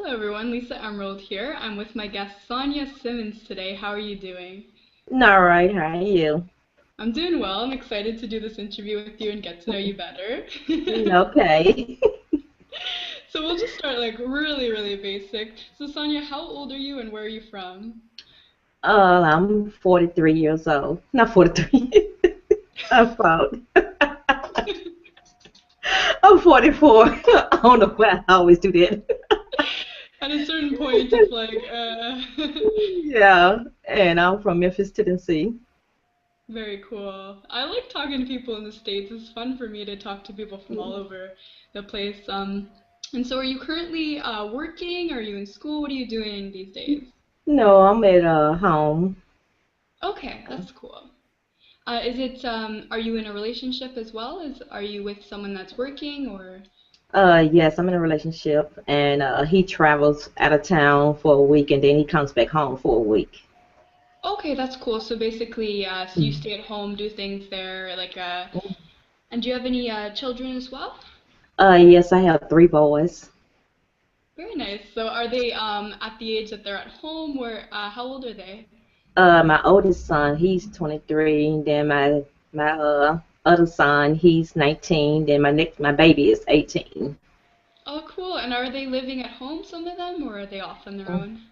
Hello everyone, Lisa Emerald here. I'm with my guest Sonya Simmons today. How are you doing? All right, how are you? I'm doing well. I'm excited to do this interview with you and get to know you better. Okay. So we'll just start like really basic. So Sonya, how old are you and where are you from? I'm 43 years old. Not 43. I'm proud. I'm 44. I don't know why I always do that. At a certain point, it's like, Yeah, and I'm from Memphis, Tennessee. very cool. I like talking to people in the States. It's fun for me to talk to people from all over the place. And so are you currently working? Are you in school? What are you doing these days? No, I'm at home. Okay, that's cool. Are you in a relationship as well? Are you with someone that's working or? Yes, I'm in a relationship, and he travels out of town for a week, and then he comes back home for a week. Okay, that's cool. So basically, so you stay at home, do things there, and do you have any children as well? Yes, I have three boys. Very nice. So are they at the age that they're at home, or how old are they? My oldest son, he's 23. Then my other son, he's 19. Then my baby is 18. Oh, cool. And are they living at home, some of them, or are they off on their own?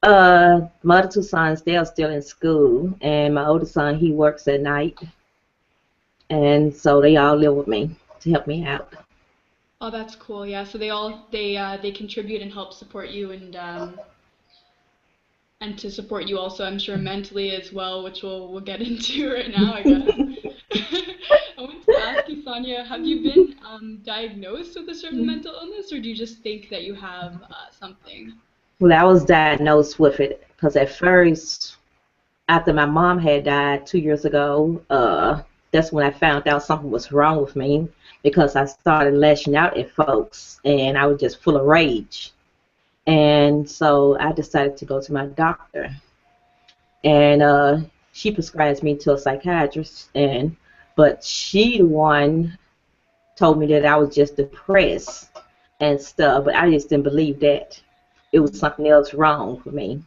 My other two sons, they are still in school, and my oldest son, he works at night, and so they all live with me to help me out. Oh, that's cool. Yeah. So they contribute and help support you and to support you also, I'm sure mentally as well, which we'll get into right now, I guess. I wanted to ask you, Sonia, have you been diagnosed with a certain mental illness, or do you just think that you have something? Well, I was diagnosed with it because at first, after my mom had died 2 years ago, that's when I found out something was wrong with me because I started lashing out at folks, and I was just full of rage. And so I decided to go to my doctor, and she prescribed me to a psychiatrist, and but she the one told me that I was just depressed and stuff, but I just didn't believe that. It was something else wrong with me.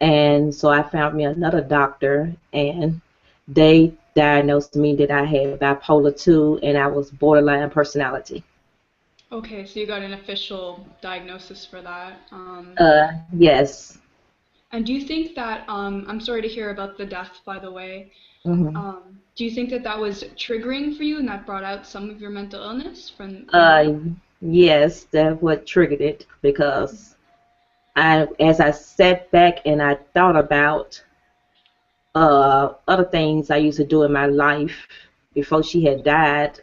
And so I found me another doctor, and they diagnosed me that I had bipolar 2 and I was borderline personality. Okay, so you got an official diagnosis for that. Yes. And do you think that, I'm sorry to hear about the death, by the way. hmm Do you think that that was triggering for you and that brought out some of your mental illness from that? Uh, yes, that's what triggered it because as I sat back and I thought about other things I used to do in my life before she had died,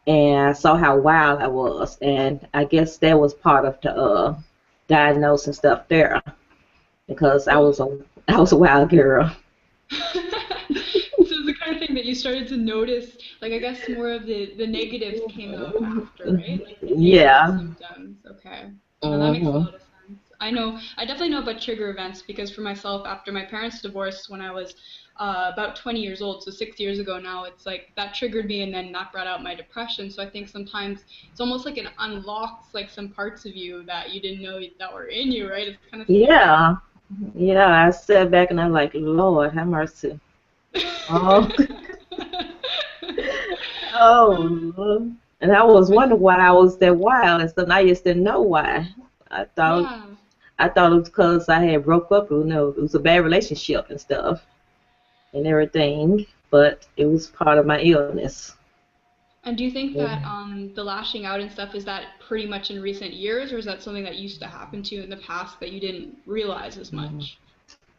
and I saw how wild I was, and I guess that was part of the diagnosis and stuff there because I Oh. was a I was a wild girl. So it's the kind of thing that you started to notice, like I guess more of the negatives came out after, right? Like the negative Yeah. symptoms. Okay. No, that makes a hmm lot of sense. I definitely know about trigger events because for myself, after my parents divorced when I was about 20 years old, so 6 years ago now, it's like that triggered me and then that brought out my depression. So I think sometimes it's almost like it unlocks like some parts of you that you didn't know that were in you, right? It's kind of scary. Yeah. Yeah. I sat back and I'm like, Lord, have mercy. Oh, oh. And I was But wondering why I was that wild and stuff. And I just didn't know why. I thought yeah. I thought it was because I had broke up. It was a bad relationship and stuff and everything. But it was part of my illness. And do you think Yeah. that the lashing out and stuff is that pretty much in recent years, or is that something that used to happen to you in the past that you didn't realize as much?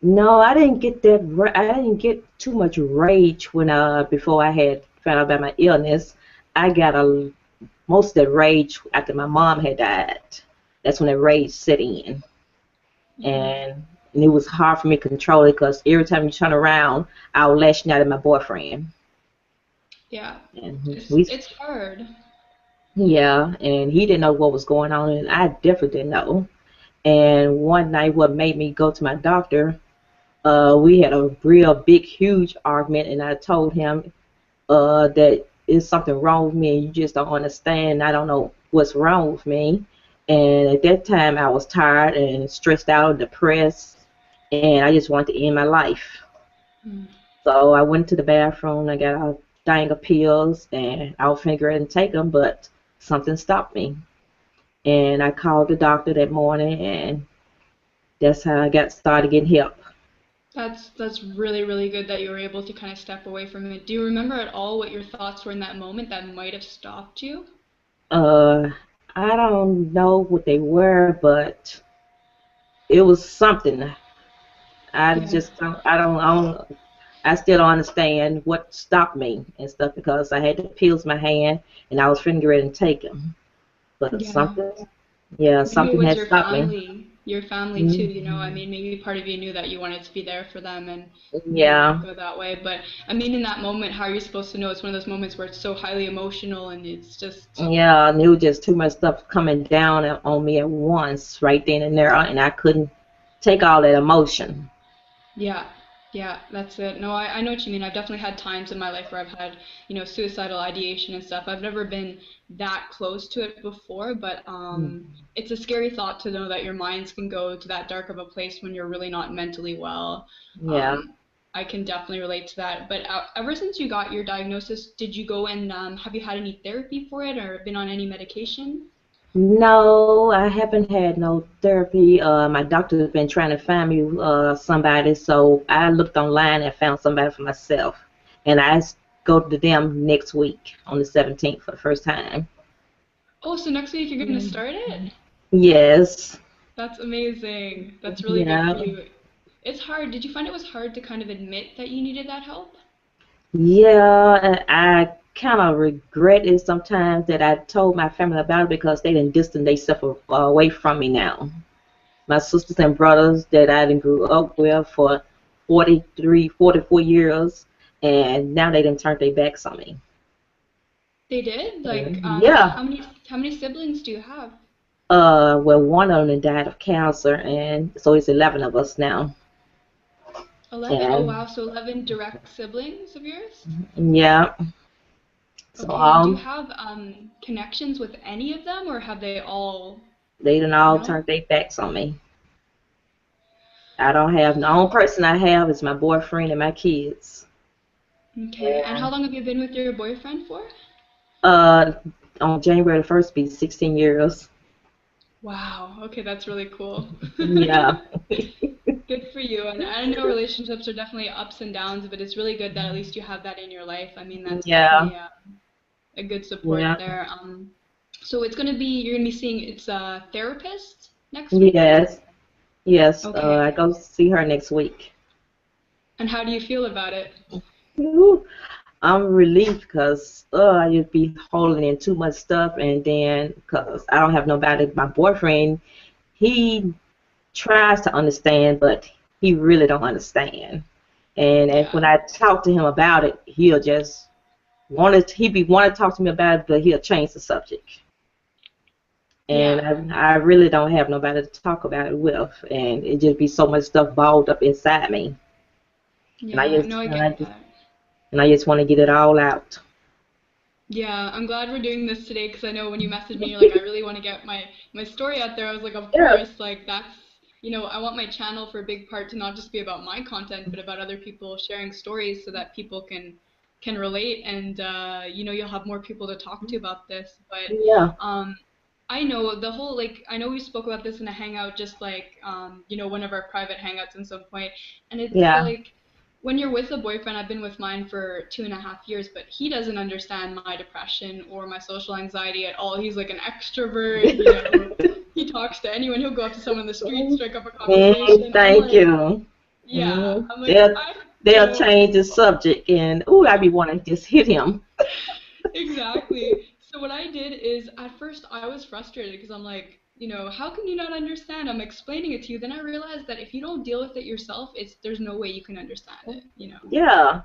No, I didn't get that. I didn't get too much rage when before I had found out about my illness. I got most of the rage after my mom had died. That's when the rage set in, Hmm. and it was hard for me to control it because every time you turn around, I was lashing out at my boyfriend, Yeah, and it's we, it's hard. yeah, and he didn't know what was going on, and I definitely didn't know. And one night, what made me go to my doctor, we had a real big, huge argument, and I told him that is something wrong with me, and you just don't understand. I don't know what's wrong with me. And at that time, I was tired and stressed out, depressed, and I just wanted to end my life. Mm. So I went to the bathroom. I got a thing of pills, and I was finna go ahead and take them, but something stopped me. And I called the doctor that morning, and that's how I got started getting help. That's really, really good that you were able to kind of step away from it. Do you remember at all what your thoughts were in that moment that might have stopped you? Uh, I don't know what they were, but it was something. I Yeah. just don't. I still don't understand what stopped me and stuff because I had the pills in my hand and I was finna ready to take them. But Yeah. something, yeah, Maybe it something was had stopped me. your family too, you know. I Mhm. mean, maybe part of you knew that you wanted to be there for them and, Yeah, go that way. But I mean, in that moment, how are you supposed to know? It's one of those moments where it's so highly emotional and it's just, yeah, and it was just too much stuff coming down on me at once, right then and there, and I couldn't take all that emotion. yeah, yeah, that's it. No, I know what you mean. I've definitely had times in my life where I've had, suicidal ideation and stuff. I've never been that close to it before, but it's a scary thought to know that your minds can go to that dark of a place when you're really not mentally well. Yeah. Um, I can definitely relate to that. But ever since you got your diagnosis, did you go and have you had any therapy for it or been on any medication? No, I haven't had no therapy. My doctor's been trying to find me somebody, so I looked online and found somebody for myself. And go to them next week on the 17th for the first time. Oh, so next week you're going to start it? Yes. That's amazing. That's really good Yeah. for you. It's hard. Did you find it was hard to kind of admit that you needed that help? Yeah, and I kind of regret it sometimes that I told my family about it because they didn't distance themselves away from me now. My sisters and brothers that I done grew up with for 43, 44 years, and now they done turned their backs on me. They did? Like, Yeah. how many siblings do you have? Well, one of them died of cancer, and so it's 11 of us now. 11? Oh, And wow. So 11 direct siblings of yours? yeah, so Okay, and do you have connections with any of them, or have they all, they done all no? turned their backs on me. I don't have the only person I have is my boyfriend and my kids. Okay, and how long have you been with your boyfriend for? Uh, on January the 1st, be 16 years. Wow. Okay, that's really cool. Yeah, Good for you. And I know relationships are definitely ups and downs, but it's really good that at least you have that in your life. I mean, that's yeah, definitely a good support yeah, there. So you're gonna be seeing it's a therapist next week, you said? yes, yes. I Okay. go see her next week. And how do you feel about it? Woo. I'm relieved because I just be holding in too much stuff, and then because I don't have nobody. My boyfriend, he tries to understand, but he really don't understand. And when Yeah. I talk to him about it, he'll just he be want to talk to me about it, but he'll change the subject. And Yeah. I really don't have nobody to talk about it with, and it just be so much stuff balled up inside me, and I Yeah. just No, I and I get just that. and I just want to get it all out. Yeah, I'm glad we're doing this today because I know when you messaged me, you're like, I really want to get my story out there. I was like, of Yeah, course, like I want my channel for a big part to not just be about my content, but about other people sharing stories so that people can relate and you'll have more people to talk to about this. But yeah, um, I know the whole like I know we spoke about this in a hangout, just like one of our private hangouts at some point, and it's yeah. like when you're with a boyfriend, I've been with mine for 2.5 years, but he doesn't understand my depression or my social anxiety at all. He's like an extrovert, he talks to anyone. He'll go up to someone in the street, strike up a conversation. I'm Thank like, you. yeah, I'm like, They'll I they'll don't change the subject, and I be wanting to just hit him. exactly. So what I did is at first I was frustrated because I'm like, how can you not understand? I'm explaining it to you. Then I realized that if you don't deal with it yourself, there's no way you can understand it. Yeah.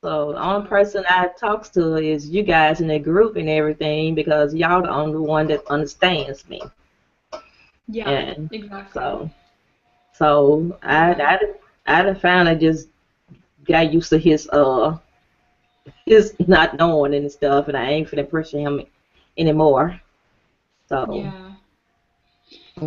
So the only So person I talks to is you guys in the group and everything because y'all the only one that understands me. yeah, And exactly. so so Yeah. I done found I just got used to his not knowing and stuff, and I ain't finna pressure him anymore. So Yeah.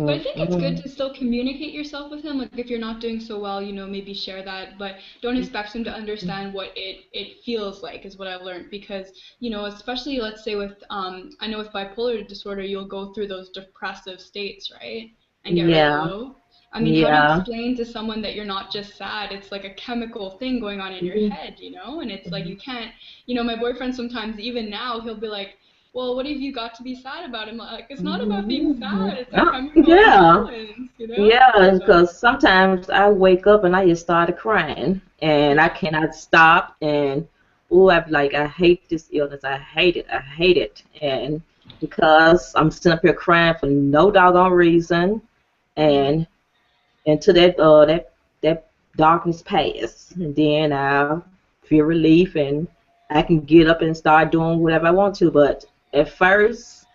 But I think it's good Mm-mm. to still communicate yourself with him. Like if you're not doing so well, maybe share that, but don't expect him to understand what it feels like is what I've learned because, especially let's say with I know with bipolar disorder, you'll go through those depressive states, right? And get really Yeah, low. I mean, how do you yeah. explain to someone that you're not just sad? It's like a chemical thing going on in your head. And it's like you can't, my boyfriend sometimes even now he'll be like, well, what have you got to be sad about? I'm like, it's not about being sad. It's a chemical Yeah, imbalance. yeah, So, because sometimes I wake up and I just started crying and I yeah, cannot stop and oh, I'm like, I hate this illness. I hate it. I hate it. And because I'm sitting up here crying for no doggone reason yeah, and until that darkness pass and then I'll feel relief and I can get up and start doing whatever I want to. But at first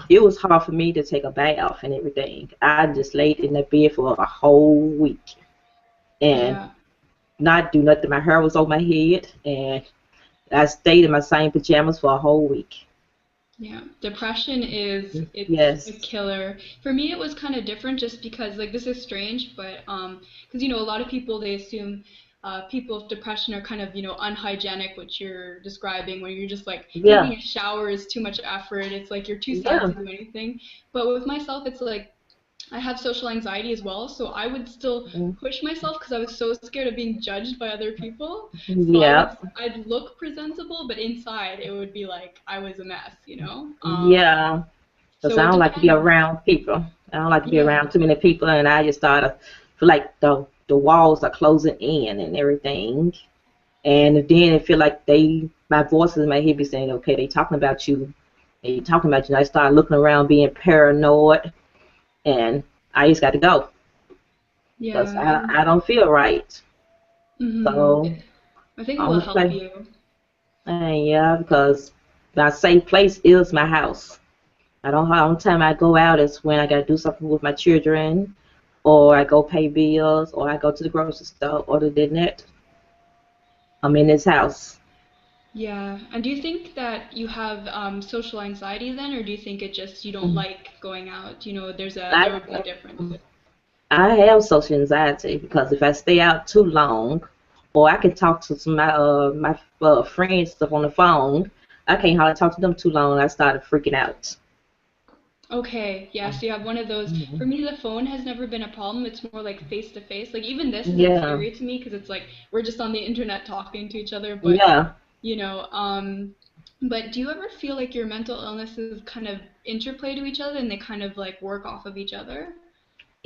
it was hard for me to take a bath and everything. I just laid in the bed for a whole week and yeah. not do nothing. My hair was over my head and I stayed in my same pajamas for a whole week. Yeah, depression it's a Yes. killer. For me, it was kind of different just because like this is strange, but because a lot of people they assume people with depression are kind of unhygienic, which you're describing, where you're just like taking Yeah. a shower is too much effort. It's like you're too sad Yeah. to do anything. But with myself, it's like I have social anxiety as well, so I would still Mm, push myself because I was so scared of being judged by other people. So yeah. I'd look presentable, but inside it would be like I was a mess. Yeah. Because So I it don't like to be depends. around people. I don't like to be Yeah. around too many people, and I just start to feel like the walls are closing in and everything. And then it feel like my voices in my head be saying, okay, they talking about you. They talking about you. And I start looking around, being paranoid, and I just got to go because Yeah. I don't feel right. Hmm. So I think it will only help place, you. and yeah, because my safe place is my house. I don't have only time I go out is when I got to do something with my children, or I go pay bills, or I go to the grocery store. Other than that, I'm in this house. Yeah. And do you think that you have social anxiety then, or do you think it just you don't like going out? There I would be a difference. I have social anxiety because if I stay out too long, or I can talk to some of my friends stuff on the phone, I can't hardly talk to them too long. I started freaking out. Okay, yeah, so you have one of those. For Mhm. me, the phone has never been a problem. It's more like face to face. Like even this isn't Yeah, scary to me because it's like we're just on the internet talking to each other. But yeah, you know, um, but do you ever feel like your mental illnesses kind of interplay to each other and they kind of like work off of each other?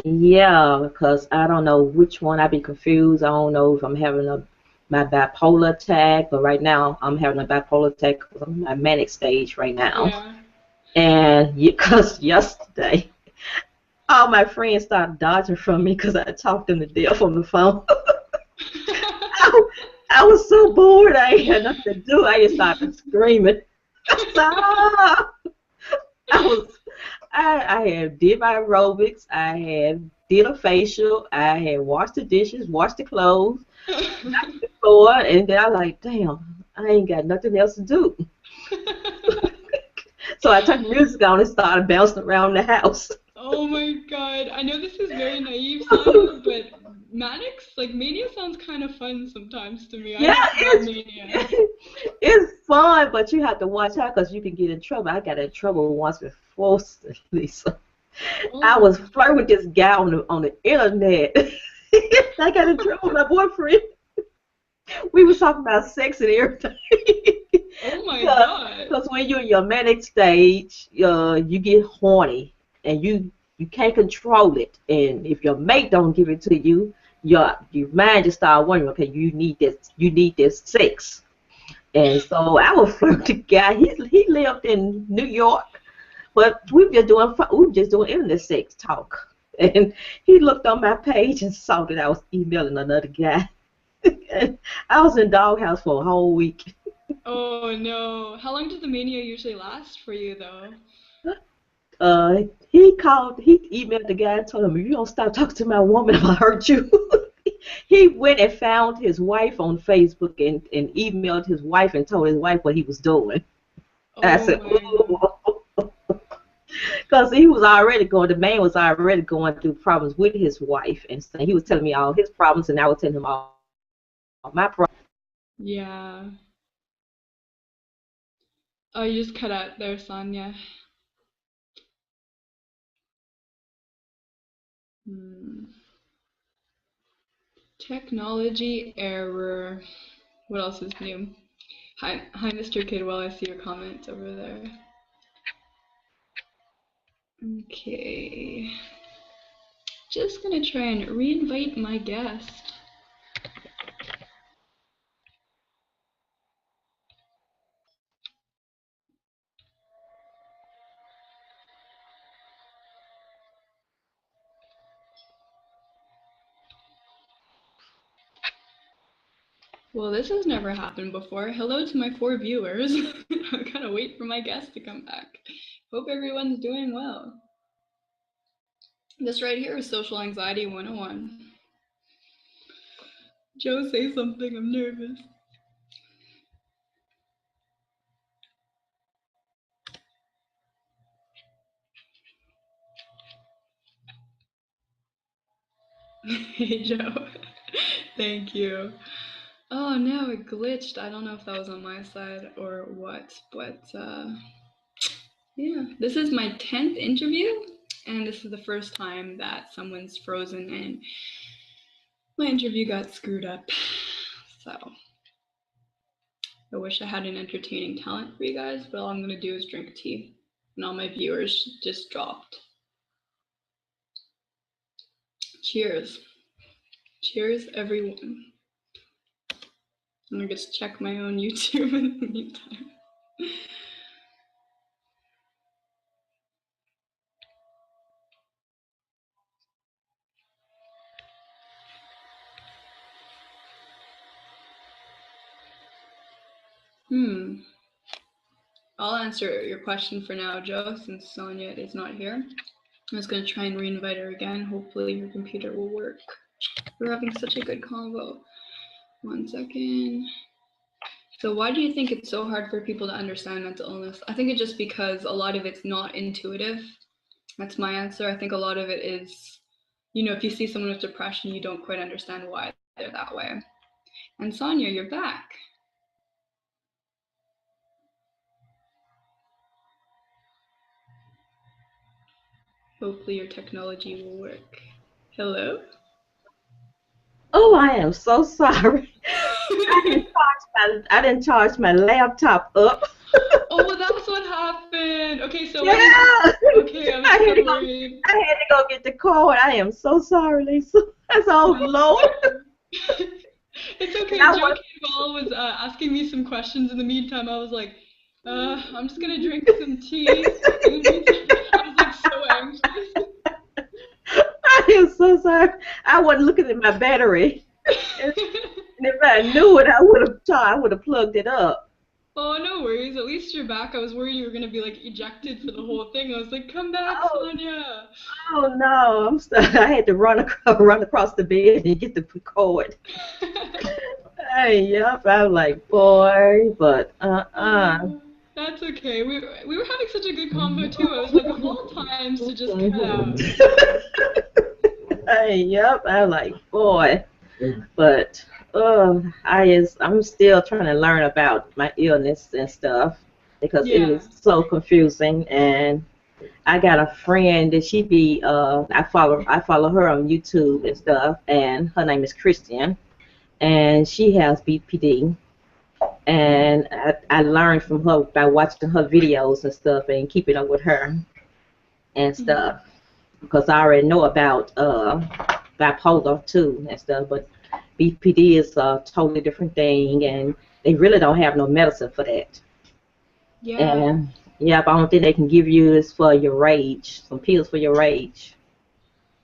yeah. Because I don't know which one. I be confused. I don't know if I'm having my bipolar attack, but right now I'm having a bipolar attack because I'm in my manic stage right now. Yeah. And because yesterday, all my friends started dodging from me because I talked them to death on the phone. I, I was so bored. I ain't had nothing to do. I just started screaming. Stop! I was. I had did my aerobics. I had did a facial. I had washed the dishes, washed the clothes, floor, and then I was like, damn, I ain't got nothing else to do. So I turned the music on and started bouncing around the house. Oh my God. I know this is very naive, Sonya, but like mania sounds kind of fun sometimes to me. I Yeah, used to have mania. it's fun, but you have to watch out because you can get in trouble. I got in trouble once before, Lisa. I was Oh. flirting with this guy on the internet. I got in trouble with my boyfriend. We was talking about sex and everything. Oh my because God. because when you're in your manic stage, you get horny and you can't control it. And if your mate don't give it to you, your mind just start wondering, okay, you need this sex. And so I was flirting with the guy. He lived in New York, but we were just doing internet sex talk. And he looked on my page and saw that I was emailing another guy. And I was in doghouse for a whole week. Oh no. How long does the mania usually last for you though? He emailed the guy and told him, if you don't stop talking to my woman, I'll hurt you. He went and found his wife on Facebook and emailed his wife and told his wife what he was doing. And I Oh said, my God. oh. Because he was already going, the man was already going through problems with his wife, and so he was telling me all his problems, and I was telling him all my problems. Yeah. Oh, you just cut out there, Sonya. Hmm. Technology error. What else is new? Hi, Mr. Kidwell. I see your comments over there. Okay. Just gonna try and reinvite my guest. Well, this has never happened before. Hello to my 4 viewers. I gotta wait for my guest to come back. Hope everyone's doing well. This right here is Social Anxiety 101. Joe, say something. I'm nervous. Hey, Joe. Thank you. Oh no, it glitched. I don't know if that was on my side or what, but yeah. This is my 10th interview, and this is the first time that someone's frozen and my interview got screwed up. So I wish I had an entertaining talent for you guys, but all I'm gonna do is drink tea. And all my viewers just dropped. Cheers. Cheers, everyone. I'm gonna just check my own YouTube in the meantime. I'll answer your question for now, Joe, since Sonya is not here. I was going to try and reinvite her again. Hopefully your computer will work. We're having such a good convo. 1 second. So why do you think it's so hard for people to understand mental illness? I think it's just because a lot of it's not intuitive. That's my answer. I think a lot of it is, if you see someone with depression, you don't quite understand why they're that way. And Sonya, you're back. Hopefully your technology will work. Hello? Oh, I am so sorry. I didn't charge my laptop up. Oh, that's what happened. Okay, so Yeah. what is? Okay, I'm I had so to go. worried. I had to go get the code. I am so sorry, Lisa. That's all No, it's low. okay. It's And okay. I Joe was. Cadwell was asking me some questions in the meantime. I was like, I'm just gonna drink some tea. In the meantime, I was like so anxious. I am so sorry. I wasn't looking at my battery. And if I knew it, I would have plugged it up. Oh, no worries. At least you're back. I was worried you were gonna be like ejected for the whole thing. I was like, come back, Oh, Sonya. oh no! I had to run across the bed and get the cord. Hey, yep. I was like, boy, but That's okay. We were having such a good convo too. I was like, of all times to just cut out. Hey, yep. I was like, boy, but I'm still trying to learn about my illness and stuff because it Yeah. is so confusing. And I got a friend that she be I follow her on YouTube and stuff, and her name is Christian, and she has BPD, and I learned from her by watching her videos and stuff and keeping up with her and Mhm. stuff because I already know about bipolar too and stuff, but BPD is a totally different thing, and they really don't have no medicine for that. Yeah. And yeah, the only thing they can give you is for your rage, some pills for your rage.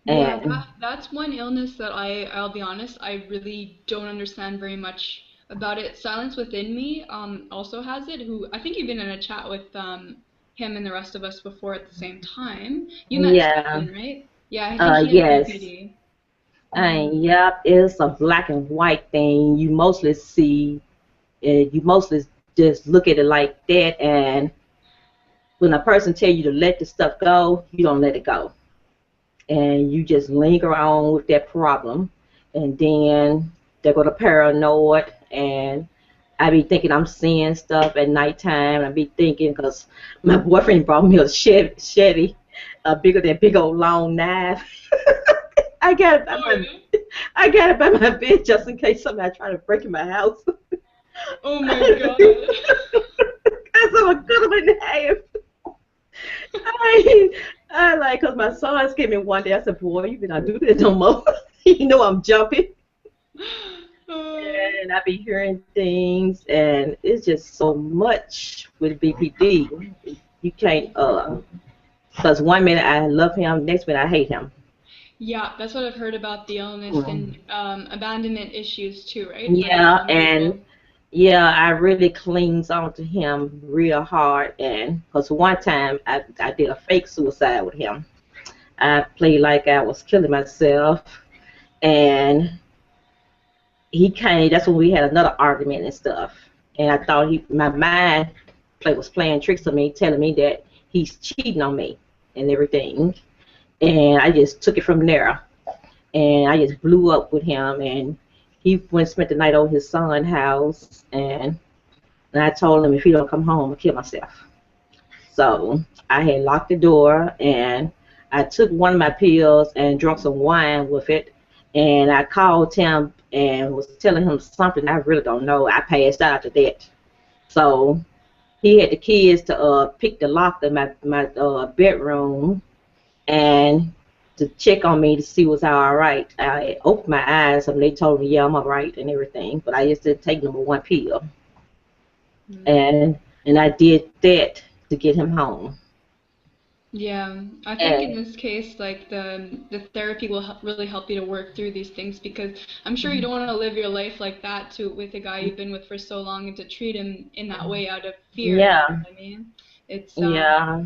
Yeah, And that's one illness that I'll be honest, I really don't understand very much about it. Silence Within Me also has it, who I think you've been in a chat with him and the rest of us before at the same time. You met yeah, Stefan, right? Yeah, I think he has yes. BPD. Hmm. And yep, it's a black and white thing. You mostly just look at it like that, and when a person tell you to let the stuff go, you don't let it go, and you just linger on with that problem, and then they go to paranoid, and I be thinking I'm seeing stuff at nighttime. I be thinking because my boyfriend brought me a Chevy, bigger than big old long knife. I got it by Oh, my yeah. I got it by my bed just in case somebody try to break in my house. Oh my God. Cause I'm a good one in half. I, I like, cause my sons came in one day. I said, "Boy, you better not do that no more." You know I'm jumping, Uh, and I be hearing things, and it's just so much with BPD. You can't, cause one minute I love him, next minute I hate him. yeah, that's what I've heard about the illness Mm. and abandonment issues too, right? For Yeah, some and people. yeah, I really clings on to him real hard, and cause one time I did a fake suicide with him. I played like I was killing myself, and he came. That's when we had another argument and stuff. And I thought my mind was playing tricks on me, telling me that he's cheating on me and everything. And I just took it from there. And I just blew up with him. And he went and spent the night over his son's house. And I told him if he don't come home, I'll kill myself. So I had locked the door, and I took one of my pills and drank some wine with it. And I called him and was telling him something I really don't know. I passed out after that. So he had the kids to pick the lock in my bedroom and to check on me to see was I all right. I opened my eyes and they told me, yeah, I'm all right and everything. But I just didn't take number one pill. Mm. And I did that to get him home. Yeah, I think in And this case, like the therapy will really help you to work through these things because I'm sure you don't want to live your life like that to with a guy you've been with for so long and to treat him in that way out of fear, you know yeah, what I mean? It's yeah,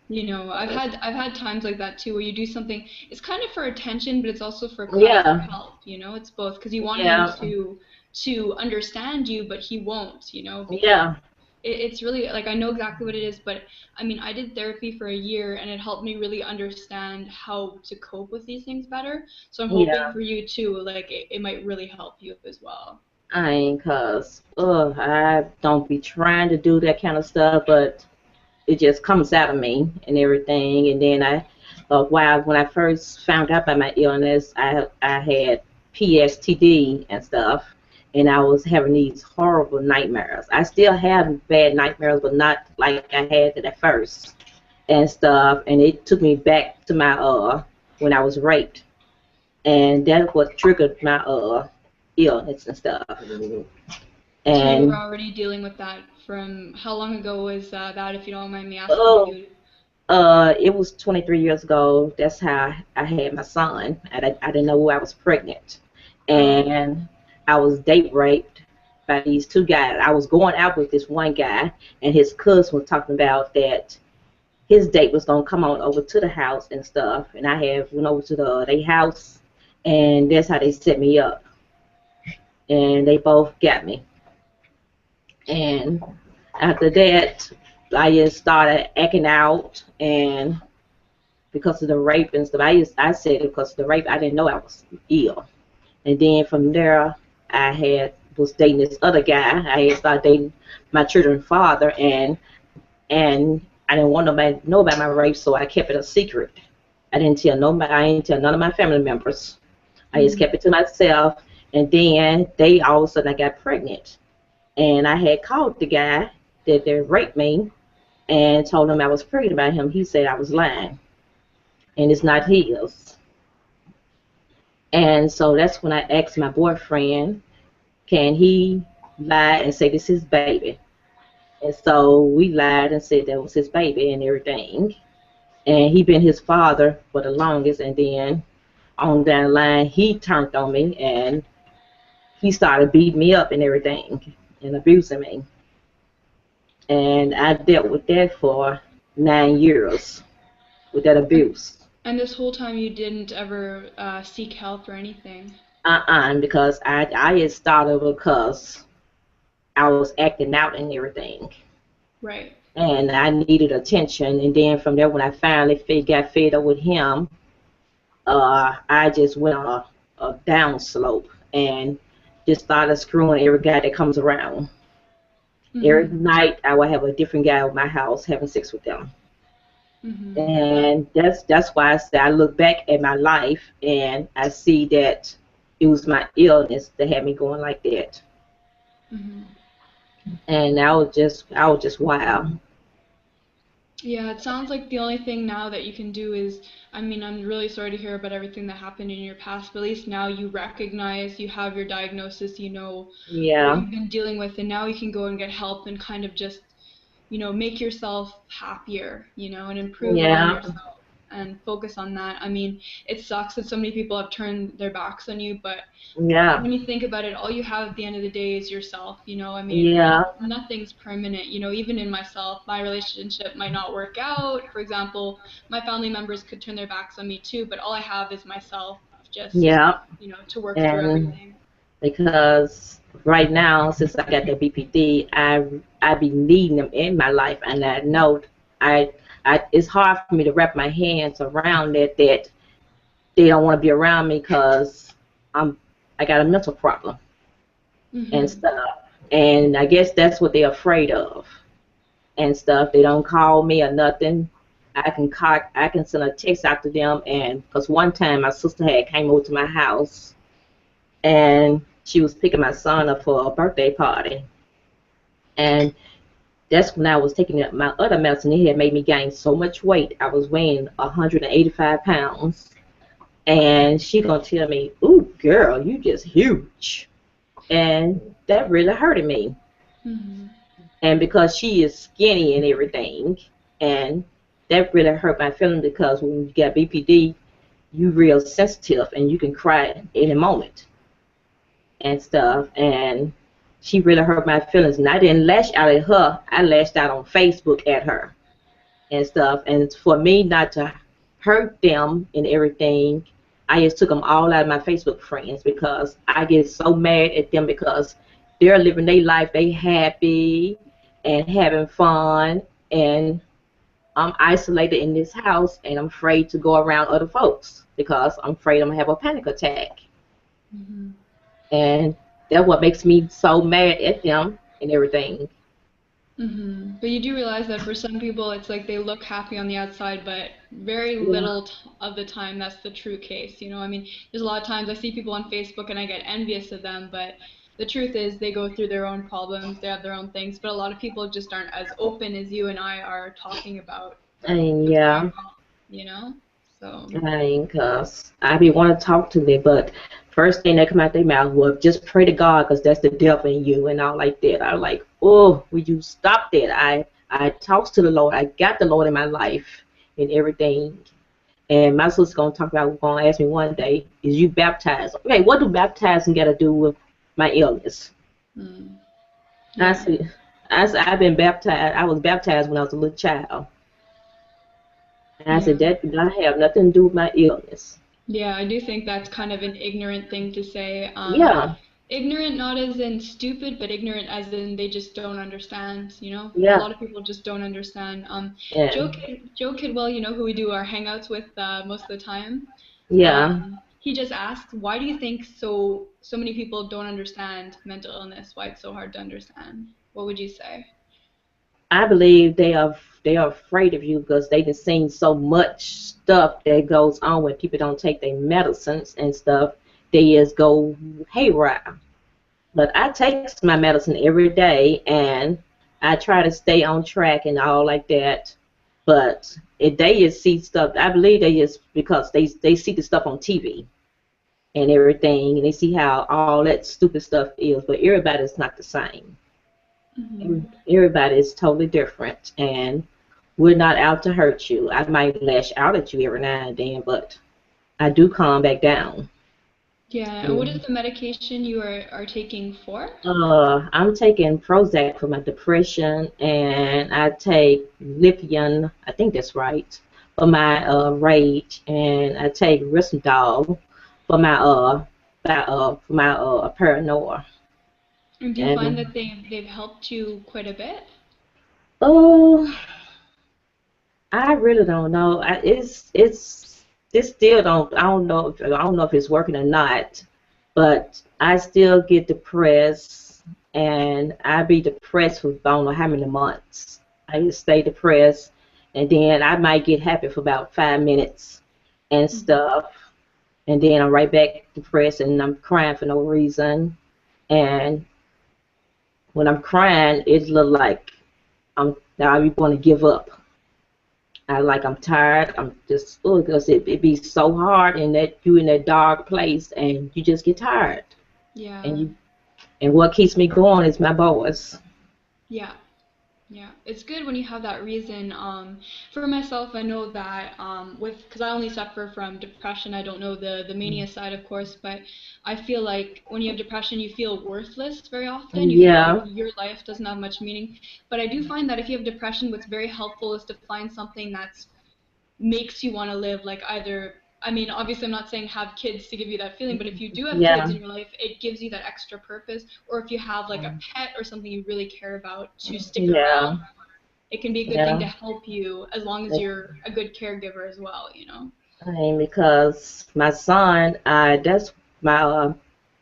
you know, I've had times like that too where you do something, it's kind of for attention, but it's also for cry for yeah, help, you know? It's both because you want him yeah, to understand you, but he won't, you know, because yeah, it's really like I know exactly what it is, but I mean, I did therapy for a year and it helped me really understand how to cope with these things better. So I'm hoping yeah. for you too, like it might really help you as well. I ain't cause I don't be trying to do that kind of stuff, but it just comes out of me and everything. And then when I first found out about my illness, I had PSTD and stuff, and I was having these horrible nightmares. I still have bad nightmares, but not like I had it at first and stuff. And it took me back to my when I was raped, and that what triggered my illness and stuff. So you were And already dealing with that from how long ago was that, if you don't mind me asking oh, you? it was 23 years ago. That's how I had my son. I didn't know I was pregnant, Oh, and I was date raped by these two guys. I was going out with this one guy, and his cousin was talking about that his date was gonna come on over to the house and stuff. And I had went over to their house, and that's how they set me up. And they both got me. And after that, I just started acting out, and because of the rape and stuff. I said it because of the rape. I didn't know I was ill. And then from there, I had was dating this other guy. I had started dating my children's father, and I didn't want nobody to know about my rape, so I kept it a secret. I didn't tell nobody. I didn't tell none of my family members. I just mm. kept it to myself. And then they all of a sudden I got pregnant, and I had called the guy that they raped me and told him I was pregnant by him. He said I was lying, and it's not his. And so that's when I asked my boyfriend, can he lie and say this is his baby? And so we lied and said that was his baby and everything. And he been his father for the longest. And then on down the line, he turned on me and he started beating me up and everything and abusing me. And I dealt with that for 9 years with that And, abuse. and this whole time you didn't ever seek help or anything. Because I had started because I was acting out and everything. Right. and I needed attention. And then from there, when I finally got fed up with him, I just went on a down slope and just started screwing every guy that comes around. Every Mhm. night, I would have a different guy at my house having sex with them. Mhm. And that's why I say I look back at my life and I see that it was my illness that had me going like that. Mhm. And I was just wow. Yeah, it sounds like the only thing now that you can do is, I mean, I'm really sorry to hear about everything that happened in your past, but at least now you recognize, you have your diagnosis, you know what Yeah, you've been dealing with, and now you can go and get help and kind of just, make yourself happier, and improve on yeah, yourself and focus on that. I mean, it sucks that so many people have turned their backs on you, but yeah, when you think about it, all you have at the end of the day is yourself. I mean, yeah, nothing's permanent. Even in myself, my relationship might not work out. For example, my family members could turn their backs on me too, but all I have is myself just, yeah. to work through And everything. because right now, since I got the BPD, I be needing them in my life, and I know I it's hard for me to wrap my hands around that they don't want to be around me because I'm I got a mental problem and Mhm. stuff, and I guess that's what they're afraid of and stuff. They don't call me or nothing. I can send a text out to them, and because one time my sister had came over to my house and she was picking my son up for a birthday party. And that's when I was taking my other medicine. It had made me gain so much weight. I was weighing 185 pounds. And she gonna tell me, "Ooh, girl, you just huge." And that really hurted me. Mhm. And because she is skinny and everything, and that really hurt my feelings because when you get BPD, you real sensitive and you can cry at any moment and stuff. And she really hurt my feelings. And I didn't lash out at her. I lashed out on Facebook at her and stuff. And for me not to hurt them and everything, I just took them all out of my Facebook friends because I get so mad at them because they're living their life, they happy and having fun, and I'm isolated in this house and I'm afraid to go around other folks because I'm afraid I'm gonna have a panic attack. Mhm. And that's what makes me so mad at them and everything. But you do realize that for some people, it's like they look happy on the outside, but very Yeah, little of the time that's the true case. I mean, there's a lot of times I see people on Facebook and I get envious of them, but the truth is they go through their own problems, they have their own things, but a lot of people just aren't as open as you and I are talking about and what's going yeah, on, you know? So, I mean, cause I be want to talk to them, but first thing that come out their mouth was just pray to God, cause that's the devil in you and all like that. I was like, oh, would you stop that? I talks to the Lord. I got the Lord in my life and everything. And my sister's gonna ask me one day, is you baptized? Okay, what do baptizing got to do with my illness? mm, I yeah. said, I've been baptized. I was baptized when I was a little child. And I Yeah. said, that did not have nothing to do with my illness. Yeah, I do think that's kind of an ignorant thing to say. Yeah, Ignorant not as in stupid, but ignorant as in they just don't understand. A yeah, lot of people just don't understand. and Joe Kidwell, who we do our hangouts with most of the time, yeah. he just asked, why do you think so many people don't understand mental illness? Why it's so hard to understand? What would you say? I believe they are afraid of you because they've seen so much stuff that goes on when people don't take their medicines and stuff. They just go haywire. But I take my medicine every day and I try to stay on track and all like that. But if they just see stuff, I believe they just because they see the stuff on TV and everything, and they see how all that stupid stuff is. But everybody's not the same. Hmm. Everybody is totally different, and we're not out to hurt you. I might lash out at you every now and then, but I do calm back down. Yeah, and what is And, the medication you are taking for? I'm taking Prozac for my depression, and I take Lipion, I think that's right, for my rage, and I take Risperidone for my paranoia. And do you find And that they've helped you quite a bit? Oh, I really don't know. This still don't. I don't know if it's working or not. But I still get depressed, and I be depressed for I don't know how many months. I just stay depressed, and then I might get happy for about 5 minutes and Hmm. stuff, and then I'm right back depressed, and I'm crying for no reason. And when I'm crying, it look like I want to give up. I'm tired. I'm just because it be so hard, and that you in that dark place, and you just get tired, and Yeah. you and what keeps me going is my boys. Yeah. Yeah, it's good when you have that reason. For myself, I know that because I only suffer from depression, I don't know the mania side, of course, but I feel like when you have depression, you feel worthless very often. You feel like Yeah, your life doesn't have much meaning. But I do find that if you have depression, what's very helpful is to find something that's makes you want to live, like either, I mean, obviously I'm not saying have kids to give you that feeling, but if you do have kids yeah, in your life, it gives you that extra purpose. Or if you have like a pet or something you really care about to stick yeah, around, it can be a good thing to yeah. help you as long as you're a good caregiver as well, you know? I mean, because my son, that's my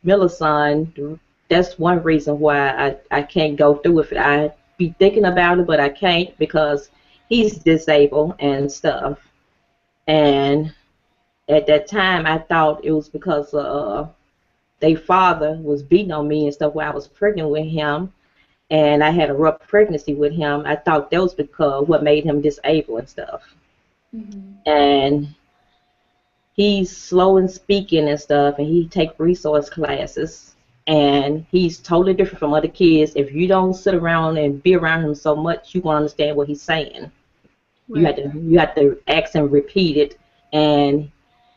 middle son. That's one reason why I can't go through with it. I be thinking about it, but I can't because he's disabled and stuff. And at that time, I thought it was because their father was beating on me and stuff while I was pregnant with him, and I had a rough pregnancy with him. I thought that was because what made him disabled and stuff. Hmm. And he's slow in speaking and stuff, and he take resource classes, and he's totally different from other kids. If you don't sit around and be around him so much, you won't understand what he's saying. Right. You have to ask and repeat it, and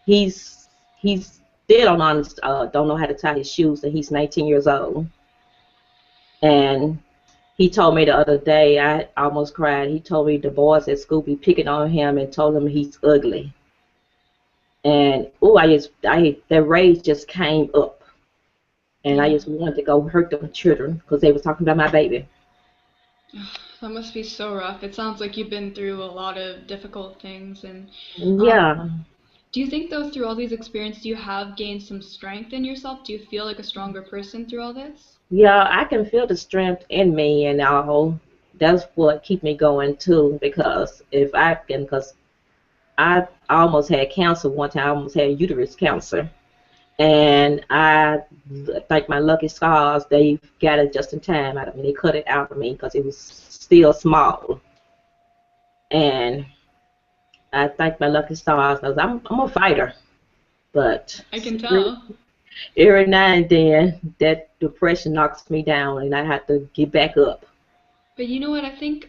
he's still don't know how to tie his shoes, and he's 19 years old. And he told me the other day, I almost cried. He told me the boys at school be picking on him and told him he's ugly. And that rage just came up, and I Yeah. just wanted to go hurt them children because they was talking about my baby. That must be so rough. It sounds like you've been through a lot of difficult things. And um, Yeah, do you think, though, through all these experiences, you have gained some strength in yourself? Do you feel like a stronger person through all this? yeah, I can feel the strength in me and all. That's what keep me going too. Because if I can, because I almost had cancer one time. I almost had uterus cancer, and I think my lucky stars they got it just in time out of me. They cut it out of me because it was still small, and I thank my lucky stars because I'm a fighter. But I can tell. every now and then that depression knocks me down, and I have to get back up. But you know what? I think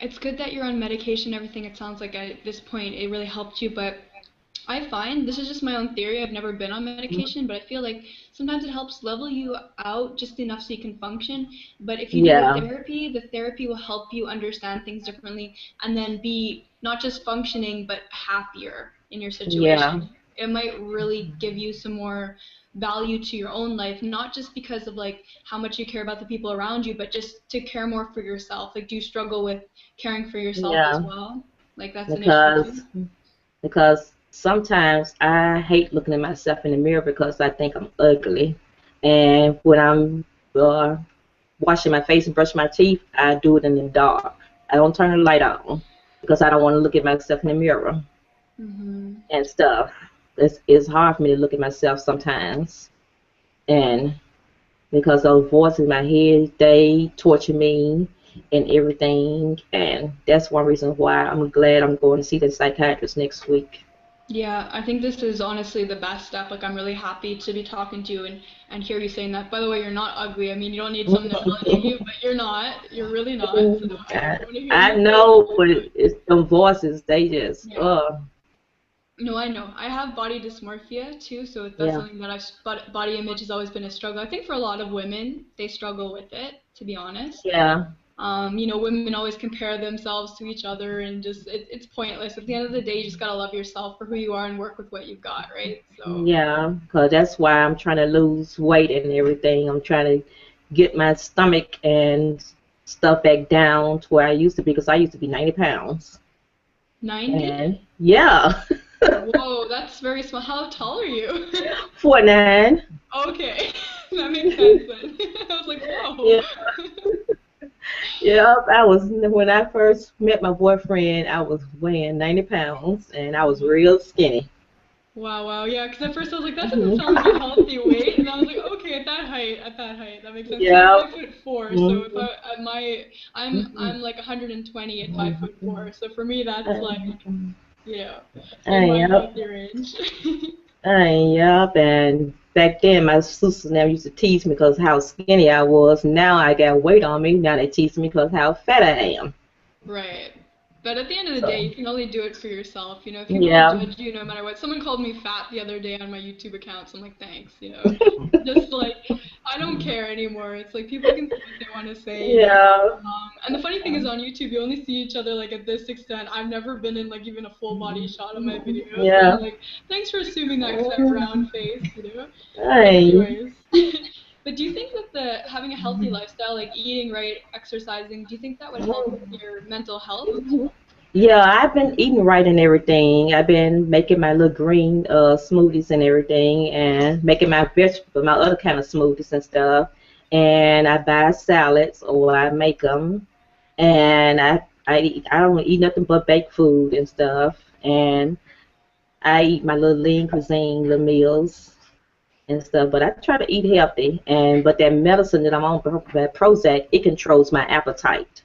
it's good that you're on medication and everything. It sounds like at this point it really helped you. But I find this is just my own theory. I've never been on medication, but I feel like sometimes it helps level you out just enough so you can function. But if you do Yeah, the therapy will help you understand things differently and then be not just functioning, but happier in your yeah, situation. It might really give you some more value to your own life, not just because of like how much you care about the people around you, but just to care more for yourself. Like, do you struggle with caring for yourself as yeah. well? Like, that's an issue Because too? sometimes I hate looking at myself in the mirror because I think I'm ugly, and when I'm uh, washing my face and brushing my teeth, I do it in the dark. I don't turn the light on because I don't want to look at myself in the mirror Hmm. and stuff. It's hard for me to look at myself sometimes, and because those voices in my head they torture me and everything, and that's one reason why I'm glad I'm going to see the psychiatrist next week. Yeah, I think this is honestly the best step. Like, I'm really happy to be talking to you and hear you saying that. By the way, you're not ugly. I mean, you don't need someone to validate you, but you're not. You're really not. So I I, want to hear I you say that. know, but it's them voices. They just, Yeah. No, I know. I have body dysmorphia too, so that's yeah, something that body image has always been a struggle. I think for a lot of women, they struggle with it, to be honest. yeah, Women always compare themselves to each other and just it's pointless. At the end of the day, you just gotta love yourself for who you are and work with what you've got, right? So yeah. Because that's why I'm trying to lose weight and everything. I'm trying to get my stomach and stuff back down to where I used to be because I used to be 90 pounds. 90? And yeah, Whoa, that's very small. How tall are you? 49. Okay, that makes sense then. I was like, whoa. Yeah, yep. I was when I first met my boyfriend, I was weighing 90 pounds and I was real skinny. Wow, wow, yeah. Because at first I was like, that doesn't Hmm. sound like a healthy weight, and I was like, okay, at that height, that makes sense. Because I'm Yeah. 5'4", so if Hmm. I at my, I'm like 120 at 5'4", so for me that's like, in my Yep. healthy range. Yep. And back then, my sisters never used to tease me because how skinny I was. Now I got weight on me. Now they tease me because how fat I am. Right. But at the end of the day, So you can only do it for yourself. If people will yeah. judge you no matter what. Someone called me fat the other day on my YouTube account, so I'm like, thanks. Just like, I don't care anymore. It's like people can say what they want to say. Yeah. And the funny thing is on YouTube, you only see each other like at this extent. I've never been in like even a full body shot of my videos. So I'm Yeah. like, thanks for assuming that because I have round face. But Hey. anyways. But do you think that the having a healthy lifestyle, like eating right, exercising, do you think that would help with your mental health? Yeah, I've been eating right and everything. I've been making my little green smoothies and everything, and making my vegetable, my other kind of smoothies and stuff. And I buy salads or I make them, and I don't eat nothing but baked food and stuff. And I eat my little lean cuisine, little meals and stuff. But I try to eat healthy. And but that medicine that I'm on, that Prozac, it controls my appetite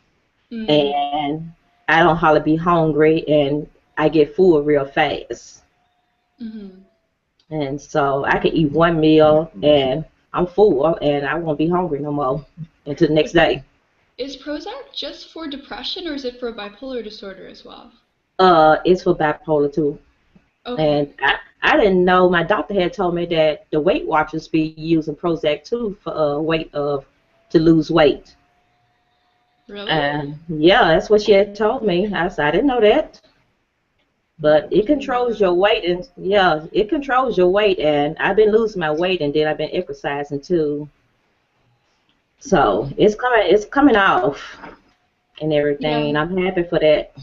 Mm. and I don't hardly be hungry and I get full real fast. Hmm. And so I could eat one meal and I'm full and I won't be hungry no more until the next day. Is Prozac just for depression or is it for bipolar disorder as well? It's for bipolar too. Okay. And I didn't know my doctor had told me that the Weight Watchers be using Prozac too for weight of to lose weight. Really? And yeah, that's what she had told me. I said I didn't know that. But it Didn't know controls that. your weight and yeah, it controls your weight and I've been losing my weight and then I've been exercising too. So it's coming off and everything Yeah. and I'm happy for that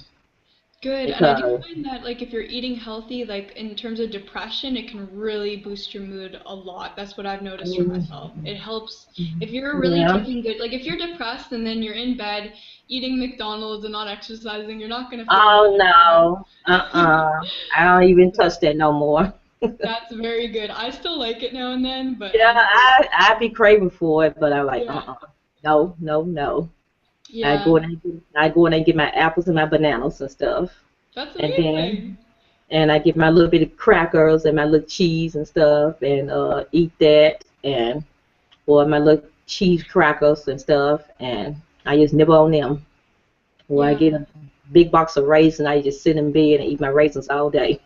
Good. And I do because find that like if you're eating healthy, like in terms of depression, it can really boost your mood a lot. That's what I've noticed for myself. It helps if you're really yeah. taking good, like if you're depressed and then you're in bed eating McDonald's and not exercising, you're not gonna feel Oh good. no. I don't even touch that no more. That's very good. I still like it now and then, but Yeah, I'm very, I be craving for it, but I'm like, yeah, no, no, no. yeah. I go in and get my apples and my bananas and stuff. That's And then amazing. I get my little bit of crackers and my little cheese and stuff and eat that and or my little cheese crackers and stuff and I just nibble on them. Or I get Yeah. a big box of raisins, I just sit in bed and eat my raisins all day.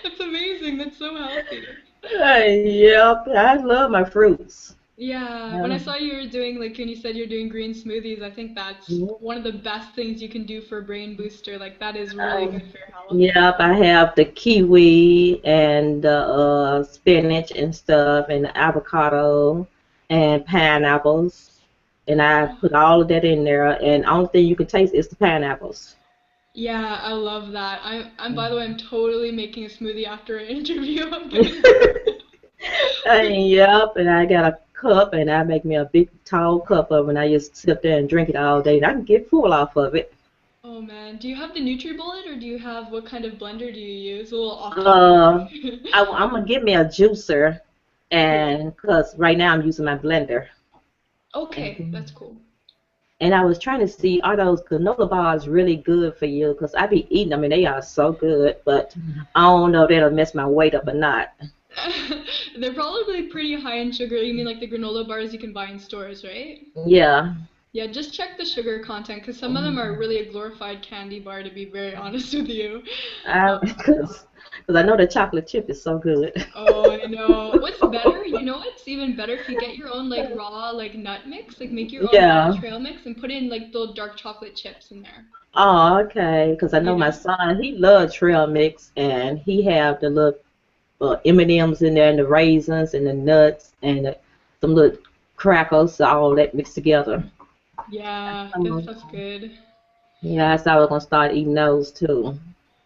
That's amazing. That's so healthy. Yep, I love my fruits. Yeah, when I Yeah. saw you were doing, like, when you said you're doing green smoothies, I think that's one of the best things you can do for a brain booster. Like, that is really good Um, for your health. yep, I have the kiwi and the spinach and stuff, and the avocado and pineapples, and I put all of that in there. And only thing you can taste is the pineapples. Yeah, I love that. By the way, I'm totally making a smoothie after an interview. I'm gonna. And yep, and I got a cup, and I make me a big tall cup of, it, and I just sit there and drink it all day, and I can get full off of it. Oh man, do you have the NutriBullet or do you have what kind of blender do you use? A little off topic. Uh, I'm gonna get me a juicer, Yeah. and cause right now I'm using my blender. Okay, And that's cool. I was trying to see are those granola bars really good for you? Cause I be eating them and they are so good, but I don't know if that'll mess my weight up or not. They're probably pretty high in sugar. You mean like the granola bars you can buy in stores, right? Yeah, Yeah, just check the sugar content because some of them are really a glorified candy bar, to be very honest with you. I, Um, cause I know the chocolate chip is so good. oh, I know. What's better? You know what's even better? If you get your own like raw like nut mix, like make your own raw Yeah. trail mix and put in like the dark chocolate chips in there. Oh, okay. Cause I know my Yeah. son, he loves trail mix, and he have the little M&Ms in there, and the raisins, and the nuts, and some little. crackers, all that mixed together. Yeah, that Um, sounds good. yeah, I thought I was gonna start eating those too.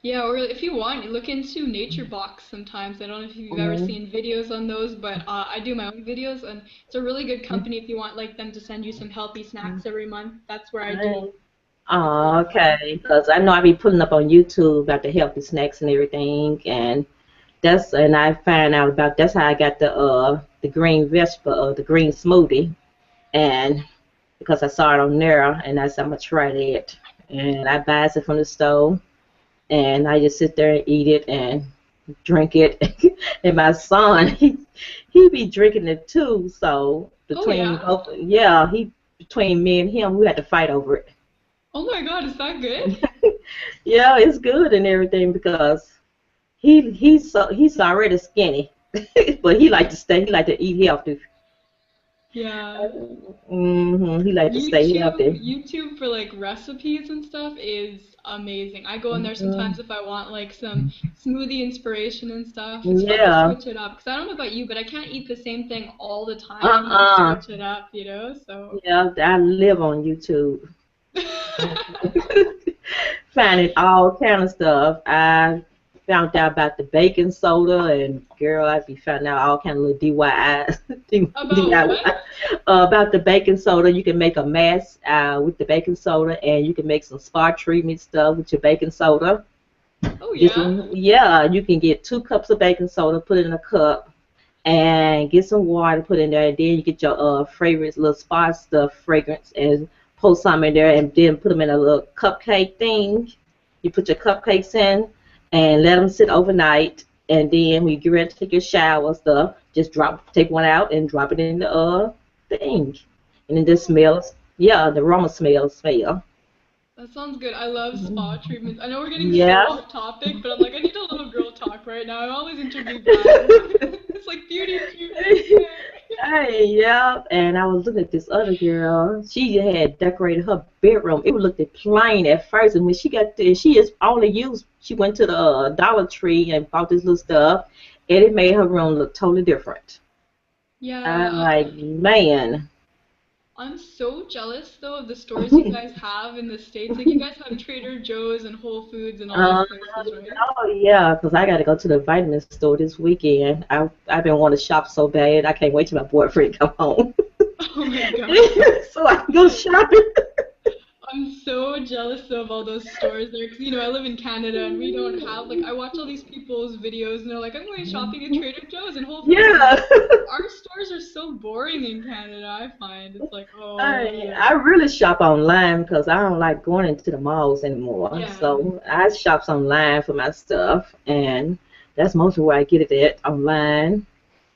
Yeah, or if you want, look into Nature Box sometimes. I don't know if you've ever Mhm. seen videos on those, but I do my own videos, and it's a really good company if you want like them to send you some healthy snacks every month. That's where I do. It's a lot Oh, of fun. okay. Because I know I be putting up on YouTube about the healthy snacks and everything, and I find out about that's how I got the green vegetable, the green smoothie, and because I saw it on there, and I said I'm gonna try it, and I buys it from the store, and I just sit there and eat it and drink it, and my son he be drinking it too, so Oh between yeah? both, yeah, he between me and him, we had to fight over it. Oh my God, is that good? Yeah, it's good and everything because he's already skinny, but he like to eat healthy. Yeah. He like to stay healthy. YouTube for like recipes and stuff is amazing. I go in there Hmm. sometimes if I want like some smoothie inspiration and stuff. It's fun to Yeah. switch it up because I don't know about you, but I can't eat the same thing all the time. I need to Uh-uh. switch it up, you know? So Yeah, I live on YouTube. Finding all kind of stuff. I found out about the baking soda, and girl, I be finding out all kind of little DIY, about what? about the baking soda. You can make a mask with the baking soda, and you can make some spa treatment stuff with your baking soda. Oh yeah. Yeah, you can get 2 cups of baking soda, put it in a cup, and get some water, put in there, and then you get your favorite little spa stuff fragrance and pour some in there, and then put them in a little cupcake thing. You put your cupcakes in and let them sit overnight, and then when you get ready to take your shower stuff, just take one out and drop it in the thing, and then just Oh, smells. Yeah, the aroma smell. that sounds good. I love spa treatments. I know we're getting so Yeah. off topic, but I'm like, I need a little girl talk right now. I'm always interviewing guys. It's like beauty treatments. Okay. Hey, yeah, and I was looking at this other girl. She had decorated her bedroom. It looked plain at first, and when she got there, she just only used. She went to the Dollar Tree and bought this little stuff, and it made her room look totally different. I'm Yeah, like, man, I'm so jealous though of the stores you guys have in the States. Like you guys have Trader Joe's and Whole Foods and all those uh, places, right? oh yeah, 'cause I got to go to the vitamin store this weekend. I've been wanting to shop so bad. I can't wait till my boyfriend come home Oh my God. so I can go shopping. I'm so jealous of all those stores there because I live in Canada and we don't have like I watch all these people's videos and they're like I'm going shopping at Trader Joe's and Whole Foods. I'm like Yeah. our stores are so boring in Canada. I find it's like I really shop online because I don't like going into the malls anymore. yeah. So I shops online for my stuff, and that's mostly where I get it at online.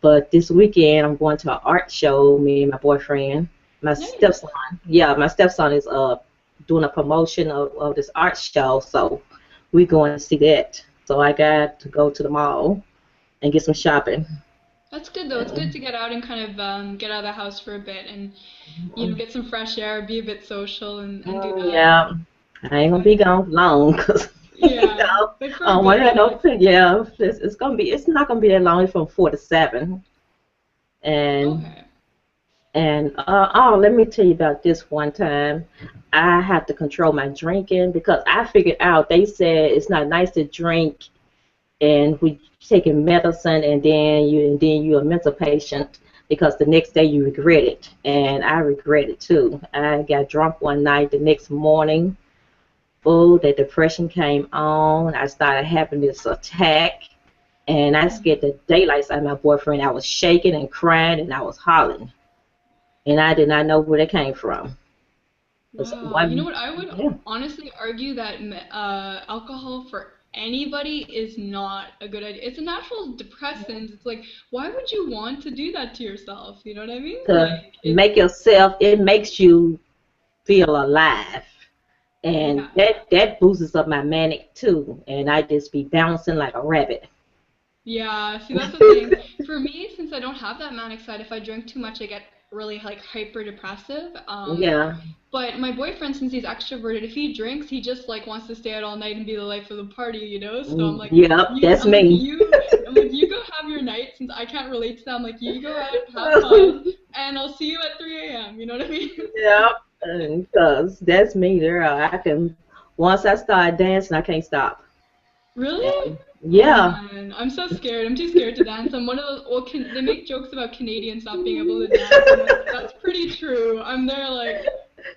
But this weekend I'm going to an art show. Me and my boyfriend, my stepson. Nice. Yeah, my stepson is doing a promotion of this art show, so we're going to see that. So I got to go to the mall and get some shopping. That's good though. It's good to get out and kind of get out of the house for a bit and get some fresh air, be a bit social and do that. Yeah, I ain't gonna be gone long 'cause Yeah, but for a I bit, had no yeah. yeah, it's not gonna be that long. It's from 4 to 7, and Okay. oh, let me tell you about this one time. I had to control my drinking because I figured out they said it's not nice to drink and we taking medicine and then you're a mental patient because the next day you regret it, and I regret it too. I got drunk one night. The next morning, oh, the depression came on. I started having this attack, and I scared the daylights out of my boyfriend. I was shaking and crying, and I was hollering, and I did not know where it came from. It was Wow. You know one, what? I would yeah, honestly argue that alcohol for anybody is not a good idea. It's a natural depressant. It's like, why would you want to do that to yourself? You know what I mean? to Like, it's, make yourself. It makes you feel alive, and yeah. that boosts up my manic too, and I just be bouncing like a rabbit. Yeah, see, that's the thing. For me, since I don't have that manic side, if I drink too much, I get really like hyper depressive. Yeah. But my boyfriend, since he's extroverted, if he drinks, he just like wants to stay out all night and be the life of the party. So I'm like, Yep, that's I'm like me. you, I'm like you go have your night since I can't relate to them. Like, you go out, have fun, and I'll see you at 3 a.m. You know what I mean? Yeah, because that's me there. I can once I start dancing, I can't stop. Really? And Oh yeah. man, I'm so scared. I'm too scared to dance. I'm one of those. Well, they make jokes about Canadians not being able to dance, and that's pretty true. I'm there like,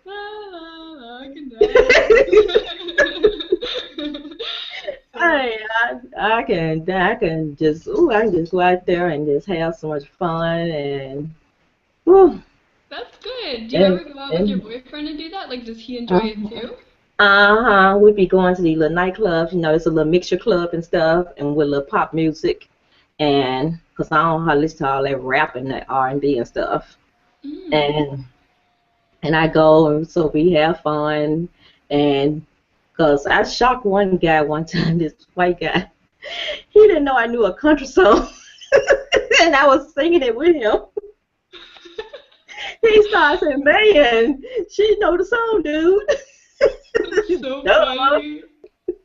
la la la, I can dance. So I can just I can just go out there and just have so much fun and ooh, that's good. Do you and ever go out with your and boyfriend and do that? Like, does he enjoy it uh-huh. too? We'd be going to these little nightclubs, it's a little mixture club and stuff, and with little pop music, and cause I don't know how to listen to all that rap and that R&B and B and stuff, Mm. and I go, and so we have fun, and cause I shocked one guy one time, this white guy, he didn't know I knew a country song, and I was singing it with him. He started saying, "Man, she know the song, dude." That's so Duh. funny.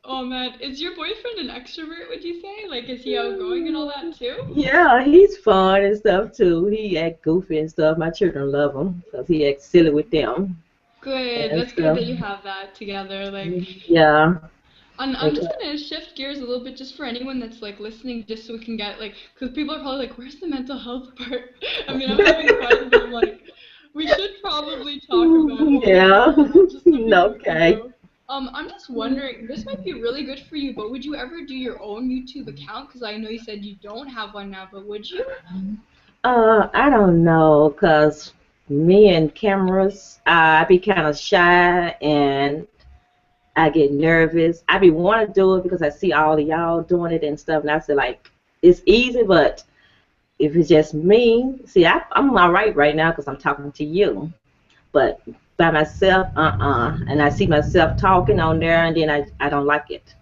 Oh man, is your boyfriend an extrovert, would you say? Like, is he outgoing and all that too? Yeah, he's fun and stuff too. He act goofy and stuff. My children love him because he acts silly with them Good. and That's good stuff. that you have that together. Like, Yeah. I'm just gonna shift gears a little bit just for anyone that's like listening, just so we can get like, because people are probably like, "Where's the mental health part?" I mean, I'm having fun, but I'm like, we should probably talk about it a little bit Yeah. more, just so people can Okay. know. I'm just wondering, this might be really good for you, but would you ever do your own YouTube account? Because I know you said you don't have one now, but would you? I don't know, cause me and cameras, I be kind of shy and I get nervous. I be want to do it because I see all of y'all doing it and stuff, and I say like it's easy, but if it's just me, see, I'm all right now because I'm talking to you. But by myself, and I see myself talking on there, and then I don't like it.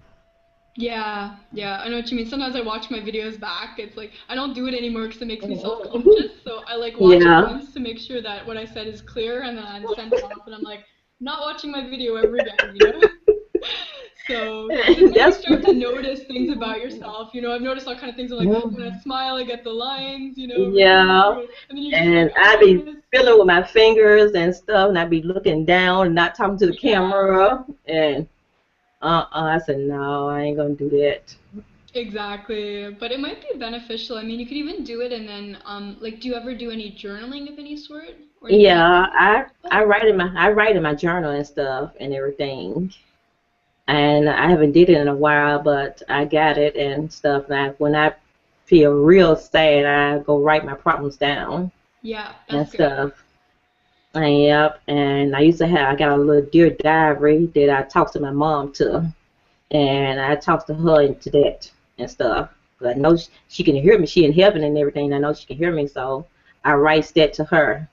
Yeah, yeah, I know what you mean. Sometimes I watch my videos back. It's like I don't do it anymore because it makes me self-conscious. So I like watch it Yeah. once to make sure that what I said is clear, and then I send it off, and I'm like, not watching my video ever again, you know? So, because it's when you That's start to notice things about yourself, I've noticed all kind of things. I'm like, when I smile, I get the lines, yeah, and then you're just like, and oh I my be goodness. feeling with my fingers and stuff, and I be looking down and not talking to the Yeah. camera, and I said no, I ain't gonna do that. Exactly, but it might be beneficial. I mean, you could even do it and then, like, do you ever do any journaling of any sort or anything like Yeah, that? I Oh, write in my journal and stuff and everything. And I haven't did it in a while, but I got it and stuff. Now, when I feel real sad, I go write my problems down yeah, and that's good. stuff. And yep, and I got a little dear diary that I talk to my mom to, and I talk to her into that and stuff. 'Cause I know she can hear me. She in heaven and everything. I know she can hear me, so I write that to her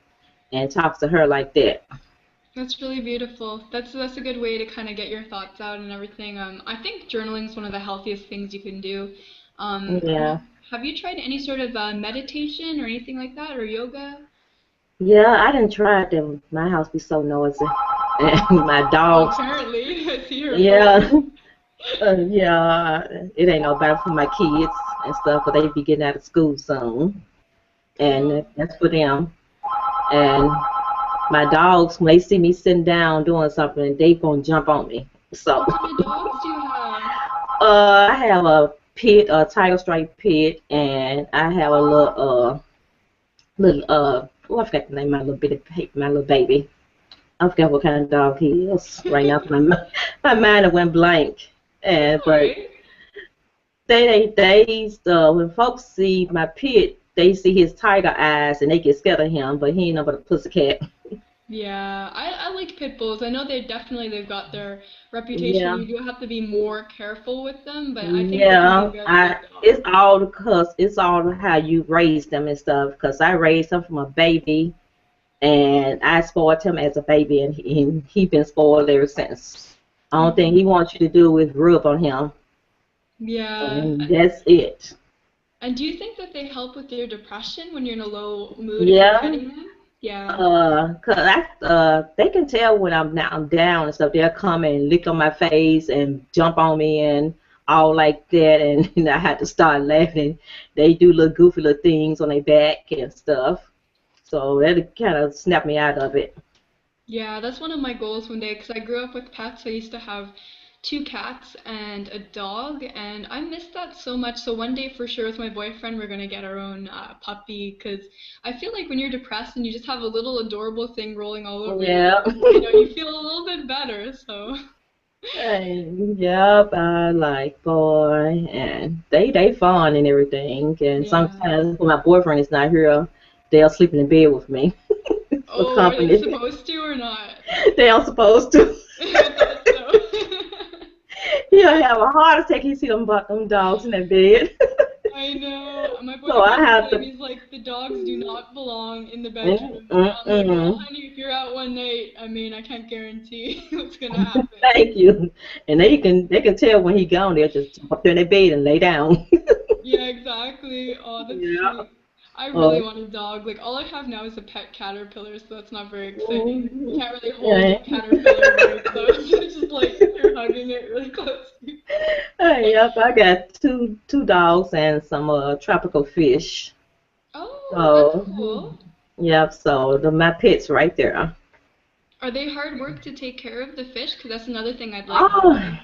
and talk to her like that. That's really beautiful. That's a good way to kind of get your thoughts out and everything. I think journaling is one of the healthiest things you can do. Yeah. Have you tried any sort of meditation or anything like that or yoga? Yeah, I didn't try it. Then my house be so noisy, and my Well, dogs. apparently, I see your Yeah, phone. yeah. It ain't no better for my kids and stuff, 'cause they be getting out of school soon, and Oh, that's for them. And my dogs, when they see me sitting down doing something, they gonna jump on me. So, what kind of dogs do you have? I have a pit, a tiger stripe pit, and I have a I forgot the name of my my little baby. I forgot what kind of dog he is right now. My mind went blank. And That's all but right. when folks see my pit, they see his tiger eyes and they get scared of him. But he ain't no but a pussycat. Yeah, I like pit bulls. I know they've got their reputation. Yeah, You do have to be more careful with them, but I think they can be yeah. very I good It's dogs. all because it's all how you raise them and stuff. Because I raised him from a baby, and I spoiled him as a baby, and he been spoiled ever since. Only thing Hmm. he wants you to do is rub on him, Yeah. and that's it. And do you think that they help with your depression when you're in a low mood if you're Yeah, petting them? Yeah. 'cause they can tell when I'm down and stuff. They'll come and lick on my face and jump on me and all like that, and I had to start laughing. They do little goofy little things on their back and stuff. So that kind of snapped me out of it. Yeah, that's one of my goals one day because I grew up with pets. I used to have two cats and a dog, and I miss that so much. So one day for sure with my boyfriend, we're gonna get our own puppy because I feel like when you're depressed and you just have a little adorable thing rolling all over you, Yeah. you feel a little bit better. So And, yep, I like boy, and they fun and everything. And yeah. sometimes when my boyfriend is not here, they'll sleep in the bed with me for Oh, are they company. supposed to or not? They are supposed to. I thought so. He'll have a heart attack. He see them dogs in that bed. I know. My So I boyfriend's the have same. to. He's like, the dogs do not belong in the Mm, bedroom. mm, I'm like, well, mm. honey, if you're out one night, I mean, I can't guarantee what's gonna happen. Thank you. And they can tell when he gone. They'll just jump up there in their bed and lay down. Yeah, exactly. Oh, that's Yeah. sweet. I really Oh. want a dog. Like, all I have now is a pet caterpillar, so that's not very exciting. You Mm, can't really hold yeah. a caterpillar very close. It's just like you're hugging it really close. Hey, yep, I got two dogs and some tropical fish. Oh, that's So, cool. yep, so my pets right there. Are they hard work to take care of the fish? Because that's another thing I'd like to Oh, try.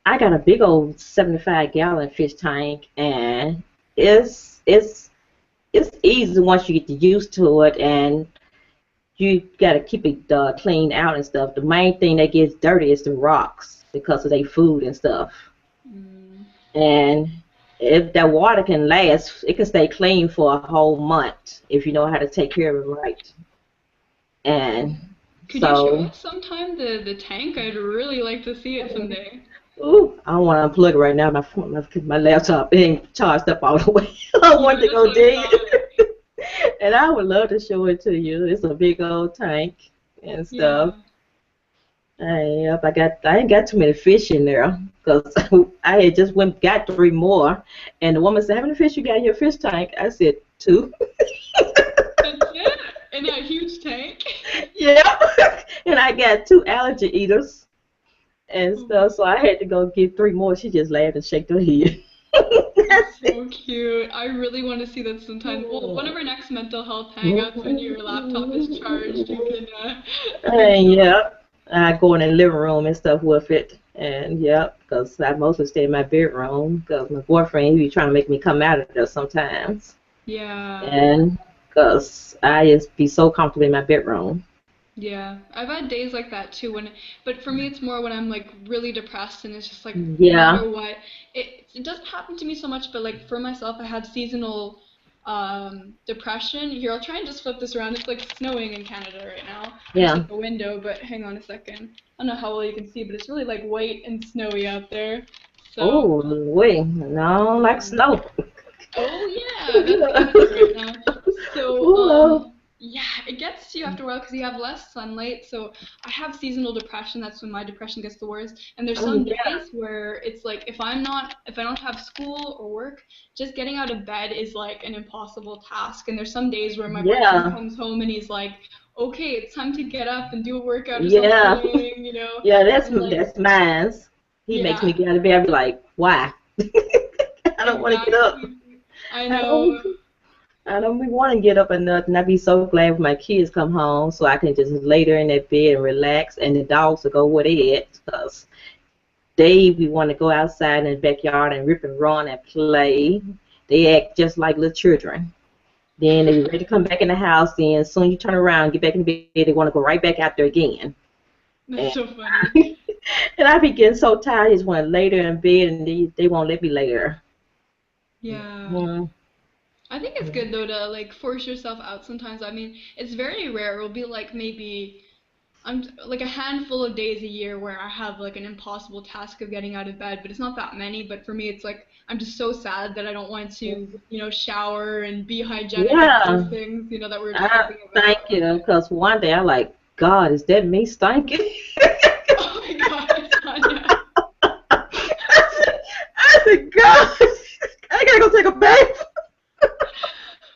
I got a big old 75-gallon fish tank, and it's easy once you get used to it, and you got to keep it clean out and stuff. The main thing that gets dirty is the rocks because of their food and stuff. Mm. And if that water can last, it can stay clean for a whole month if you know how to take care of it right. And Could you show so, us sometime the tank? I'd really like to see it someday. ooh, I don't want to unplug it right now. My laptop ain't charged up all the way. I Yeah, want to that's go what I dig thought. it. And I would love to show it to you. It's a big old tank and stuff. Yeah. Yep, I ain't got too many fish in there because I had just went got three more, and the woman said, "How many fish you got in your fish tank?" I said two. That's it? In that huge tank? Yeah, and I got two allergy eaters and Oh stuff, my, so I had to go get three more. She just laughed and shook her head. that's so cute. I really want to see that sometime. Well, one of our next mental health hangouts when your laptop is charged, you can And show us. yeah, I go in the living room and stuff with it. And yeah, because I mostly stay in my bedroom because my boyfriend, he be trying to make me come out of there sometimes. Yeah. And because I just be so comfortable in my bedroom. Yeah, I've had days like that too but for me it's more when I'm like really depressed and it's just like no Yeah, matter what. It doesn't happen to me so much, but like for myself I have seasonal depression. Here, I'll try and just flip this around. It's like snowing in Canada right now. I'm just yeah. at the window, but hang on a second. I don't know how well you can see, but it's really like white and snowy out there. So, Oh, wait, no, like um, snow. oh yeah, that's Canada right now. So, Ooh, yeah, it gets to you after a while because you have less sunlight. So I have seasonal depression. That's when my depression gets the worst. And there's some yeah, days where it's like if I don't have school or work, just getting out of bed is like an impossible task. And there's some days where my boyfriend yeah, comes home and he's like, okay, it's time to get up and do a workout or yeah. something. Yeah, that's And like, that's mine. He makes yeah, me get out of bed. I be like, why? I don't want to get up. exactly. I I know. don't. I don't be want to get up or nothing. I be so glad when my kids come home so I can just lay there in that bed and relax, and the dogs will go where they at. 'Cause they be want to go outside in the backyard and rip and run and play. They act just like little children. Then they be ready to come back in the house. Then as soon as you turn around, get back in the bed, they want to go right back out there again. That's And, so funny. and I be getting so tired. I just want to lay there in bed, and they won't let me lay there. Yeah. Mhm. I think it's good though to like force yourself out sometimes. I mean, it's very rare. It'll be like maybe I'm like a handful of days a year where I have like an impossible task of getting out of bed, but it's not that many. But for me, it's like I'm just so sad that I don't want to, shower and be hygienic and all those Yeah, things, that we were I talking thank about. you. Because one day I like, God, is that me stinking? Oh my God, Sonya. I said, God, I gotta go take a bath.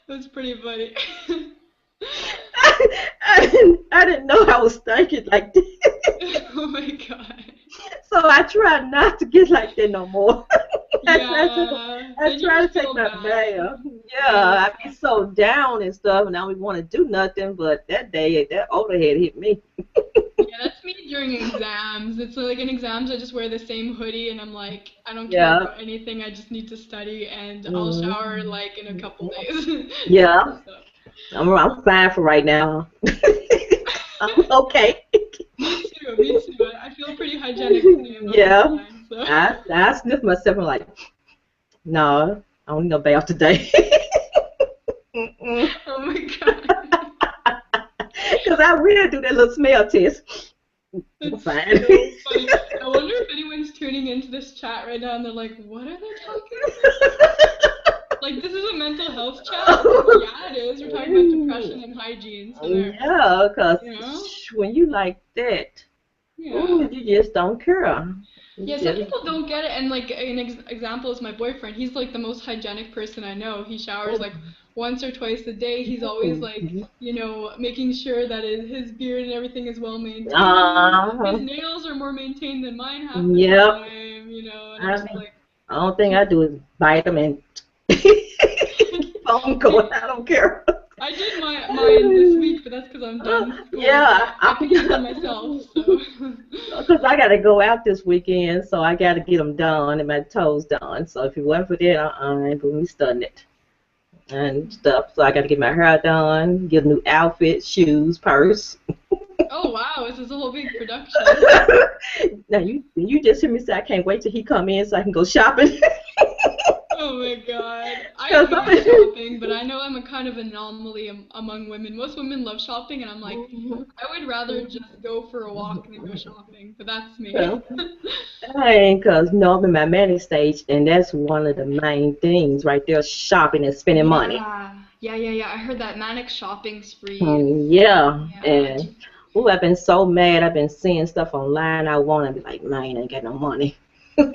That's pretty funny. I didn't know I was stinking like that. Oh my God. So I try not to get like that no more. Yeah. I Then you try to just take feel my bad. bath. Yeah. Yeah, I be so down and stuff, and I don't want to do nothing. But that day, that overhead hit me. Yeah, that's me during exams. It's like in exams, I just wear the same hoodie and I'm like, I don't care Yeah. about anything. I just need to study and I'll shower hmm like in a couple days. Yeah, So, I'm fine for right now. I'm okay. me too, me too. I feel pretty hygienic today. I'm not gonna Yeah, lie. So, I sniff myself and like, no, I don't need no bath today. Mm-mm. oh my God. Cause I will do that little smell test. I'm That's fine. so funny. I wonder if anyone's tuning into this chat right now and they're like, what are they talking about? Like, this is a mental health chat? It's like, yeah, it is. We're talking about depression and hygiene. So there, Yeah, cause you know? when you like that, Yeah. ooh, you just don't care. You Yeah, some just, people don't get it, and like an example is my boyfriend. He's like the most hygienic person I know. He showers like once or twice a day. He's always like, making sure that his beard and everything is well maintained. His uh, nails are more maintained than mine half the yep. time, and I'm I just mean, like, the only thing I do is bite them and keep on going. see, I don't care. I did mine this week, but that's because I'm done school. But Yeah, I can eat them myself, so. because I got to go out this weekend, so I got to get them done and my toes done. So if it wasn't for that, I ain't gonna be studying it and stuff. So I got to get my hair done, get a new outfit, shoes, purse. Oh wow, this is a whole big production. Now you just hear me say I can't wait till he come in so I can go shopping. Oh my God. I Cause hate shopping, but I know I'm a kind of anomaly among women. Most women love shopping, and I'm like, I would rather just go for a walk than go shopping, but that's me. dang, cause no, I'm in my manic stage, and that's one of the main things right there: shopping and spending money. Yeah. I heard that manic shopping spree. Yeah, Yeah. and ooh, I've been so mad. I've been seeing stuff online I want to be like, man, I ain't got no money.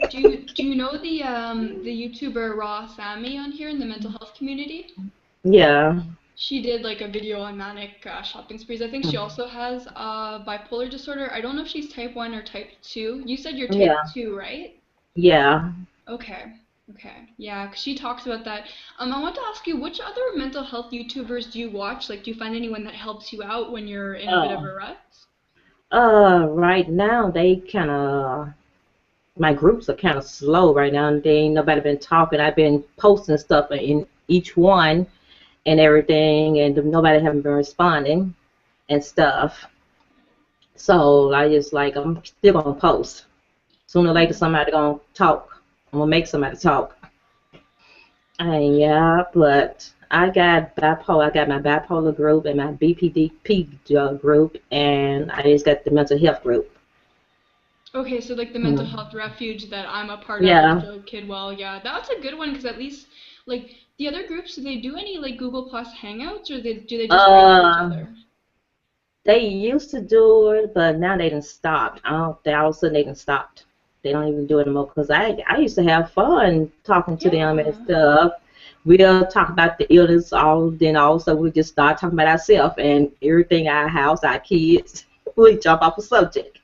Do you know the YouTuber Raw Sammy on here in the mental health community? Yeah, She did like a video on manic shopping sprees. I think she also has bipolar disorder. I don't know if she's type 1 or type 2. You said you're type yeah, 2, right? yeah. Okay. Okay. Yeah, 'cause she talks about that. I want to ask you, which other mental health YouTubers do you watch? Like, do you find anyone that helps you out when you're in a bit of Uh, a rut? right now they kind of my groups are kind of slow right now, and they ain't nobody been talking. I've been posting stuff in each one and everything, and nobody haven't been responding and stuff. So I just like I'm still gonna post. Sooner or later somebody gonna talk. I'm gonna make somebody talk. And yeah, but I got bipolar. I got my bipolar group and my BPDP group, and I just got the mental health group. Okay, so like the mental Hmm. health refuge that I'm a part of with Yeah. Joe Kidwell, yeah, that's a good one because at least like the other groups, do they do any like Google Plus Hangouts or do they just write to each Uh, other? they used to do it, but now they done stopped. I don't. They all of a sudden they done stopped. They don't even do it anymore because I used to have fun talking to them and Yeah. stuff. We'll talk about the illness, then also we just start talking about ourselves and everything, our house, our kids. We jump off a subject.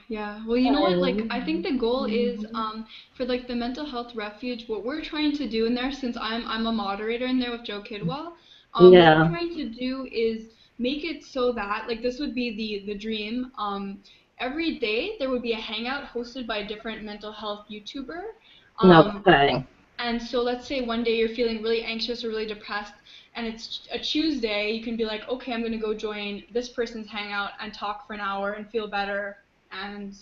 Yeah. Well, you know what? Like, I think Um, the goal is for like the mental health refuge. What we're trying to do in there, since I'm a moderator in there with Joe Kidwell, what we're yeah. trying to do is make it so that like this would be the dream. Every day there would be a hangout hosted by a different mental health YouTuber. Um, Okay. and so let's say one day you're feeling really anxious or really depressed, and it's a Tuesday, you can be like, okay, I'm going to go join this person's hangout and talk for an hour and feel better. And,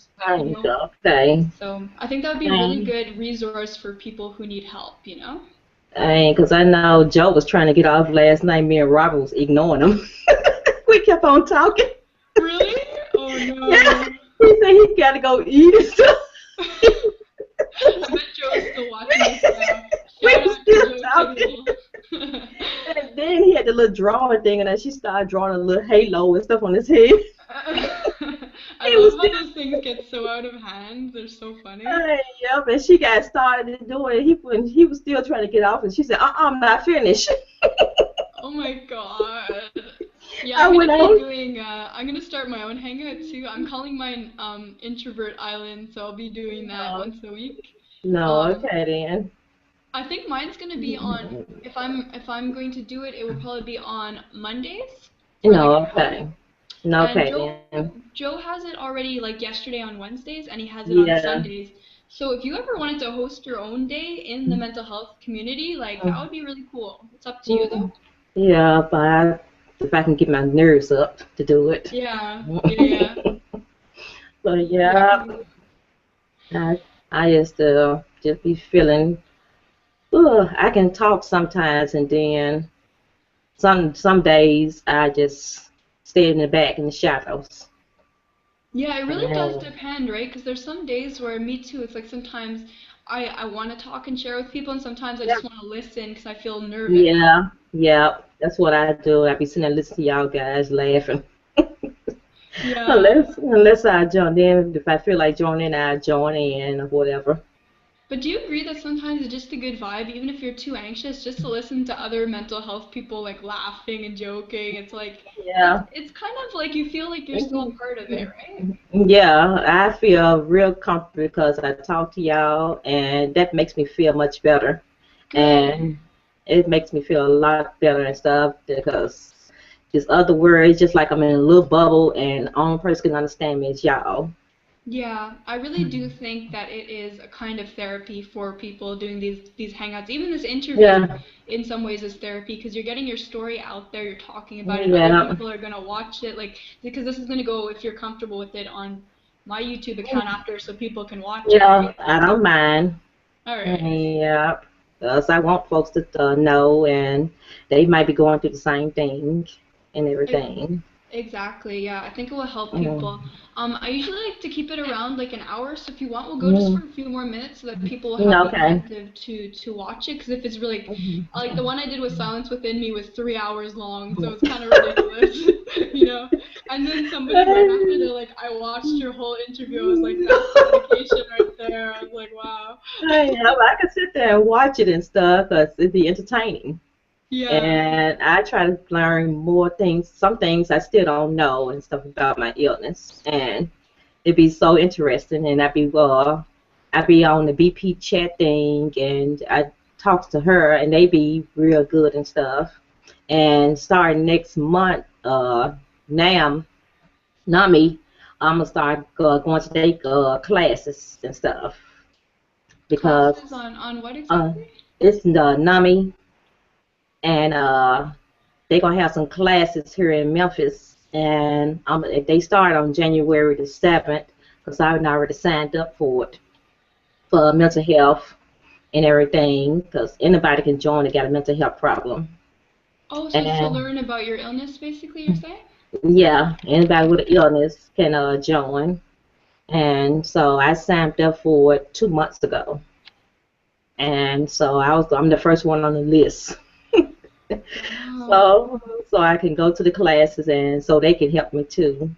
you know, Okay. so I think that would be a really Dang. good resource for people who need help? Dang, because I know Joe was trying to get off last night. Me and Robert was ignoring him. We kept on talking. Really? Oh Yeah. no. He said he got to go eat and stuff. I bet Joe is still watching this now. We Shout were out to still Joe talking. Kidwell. And then he had the little drawing thing, and then she started drawing a little halo and stuff on his head. I He love was how still, those things get so out of hand. They're so funny. yep, and she got started to do it. He was still trying to get off, and she said, I'm not finished. Oh my God. Yeah, I I'm went gonna be on. doing. I'm gonna start my own hangout too. I'm calling mine Introvert Island, so I'll be doing that No, once a week. no, Um, okay then. I think mine's gonna be on. If I'm going to do it, it will probably be on Mondays for like No, an hour. okay. No, And okay Joe then. Joe has it already like yesterday on Wednesdays, and he has it on Yeah. Sundays. So if you ever wanted to host your own day in the mental health community, like that would be really cool. It's up to you though. Mm, yeah, but if I can get my nerves up to do it. Yeah, yeah, yeah, But yeah. yeah, I I just be feeling. I can talk sometimes, and then some days I just stay in the back in the shadows. Yeah, it really does And depend, right? Because there's some days where me too. It's like sometimes I want to talk and share with people, and sometimes I yeah, just want to listen because I feel nervous. yeah, yeah. That's what I do. I be sitting there listening to y'all guys laughing. Yeah. Unless I join in, if I feel like joining, I join in or whatever. But do you agree that sometimes it's just a good vibe, even if you're too anxious, just to listen to other mental health people like laughing and joking? It's like Yeah. it's kind of like you feel like you're still a part of it, right? Yeah, I feel real comfortable because I talk to y'all, and that makes me feel much better. Good. And it makes me feel a lot better and stuff because just other words, just like I'm in a little bubble, and the only person can understand me is y'all. Yeah, I really do think that it is a kind of therapy for people doing these hangouts. Even this interview Yeah, in some ways is therapy because you're getting your story out there, you're talking about it, other yeah, people are going to watch it like because this is going to go if you're comfortable with it on my YouTube account after so people can watch it, yeah. right? I don't mind. All right. Yeah, because I want folks to know, and they might be going through the same thing and everything. Exactly, yeah. I think it will help Mm. people. I usually like to keep it around like an hour, so if you want, we'll go just for Mm. a few more minutes so that people will have the Okay. incentive to watch it. Because if it's really Mhm. like the one I did with Silence Within Me was 3 hours long, so it's kind of ridiculous, you know. And then somebody right after they're like, "I watched your whole interview." I was like, "That's dedication right there." I was like, "Wow." I can sit there and watch it and stuff because it'd be entertaining. Yeah. And I try to learn more things, some things I still don't know and stuff about my illness. And it'd be so interesting. And I'd be on the BP chat thing and I talk to her and they be real good and stuff. And starting next month, NAM, NAMI, I'm gonna start going to take classes and stuff Classes because on what uh, exactly? it's the NAMI and they're gonna have some classes here in Memphis, and they start on January the 7th because I've already signed up for it for mental health and everything because anybody can join that got a mental health problem. Oh, so it's to And learn about your illness, basically, you're saying? yeah, anybody with an illness can join. And so I signed up for it 2 months ago, and so I'm the first one on the list. Wow. So I can go to the classes and so they can help me too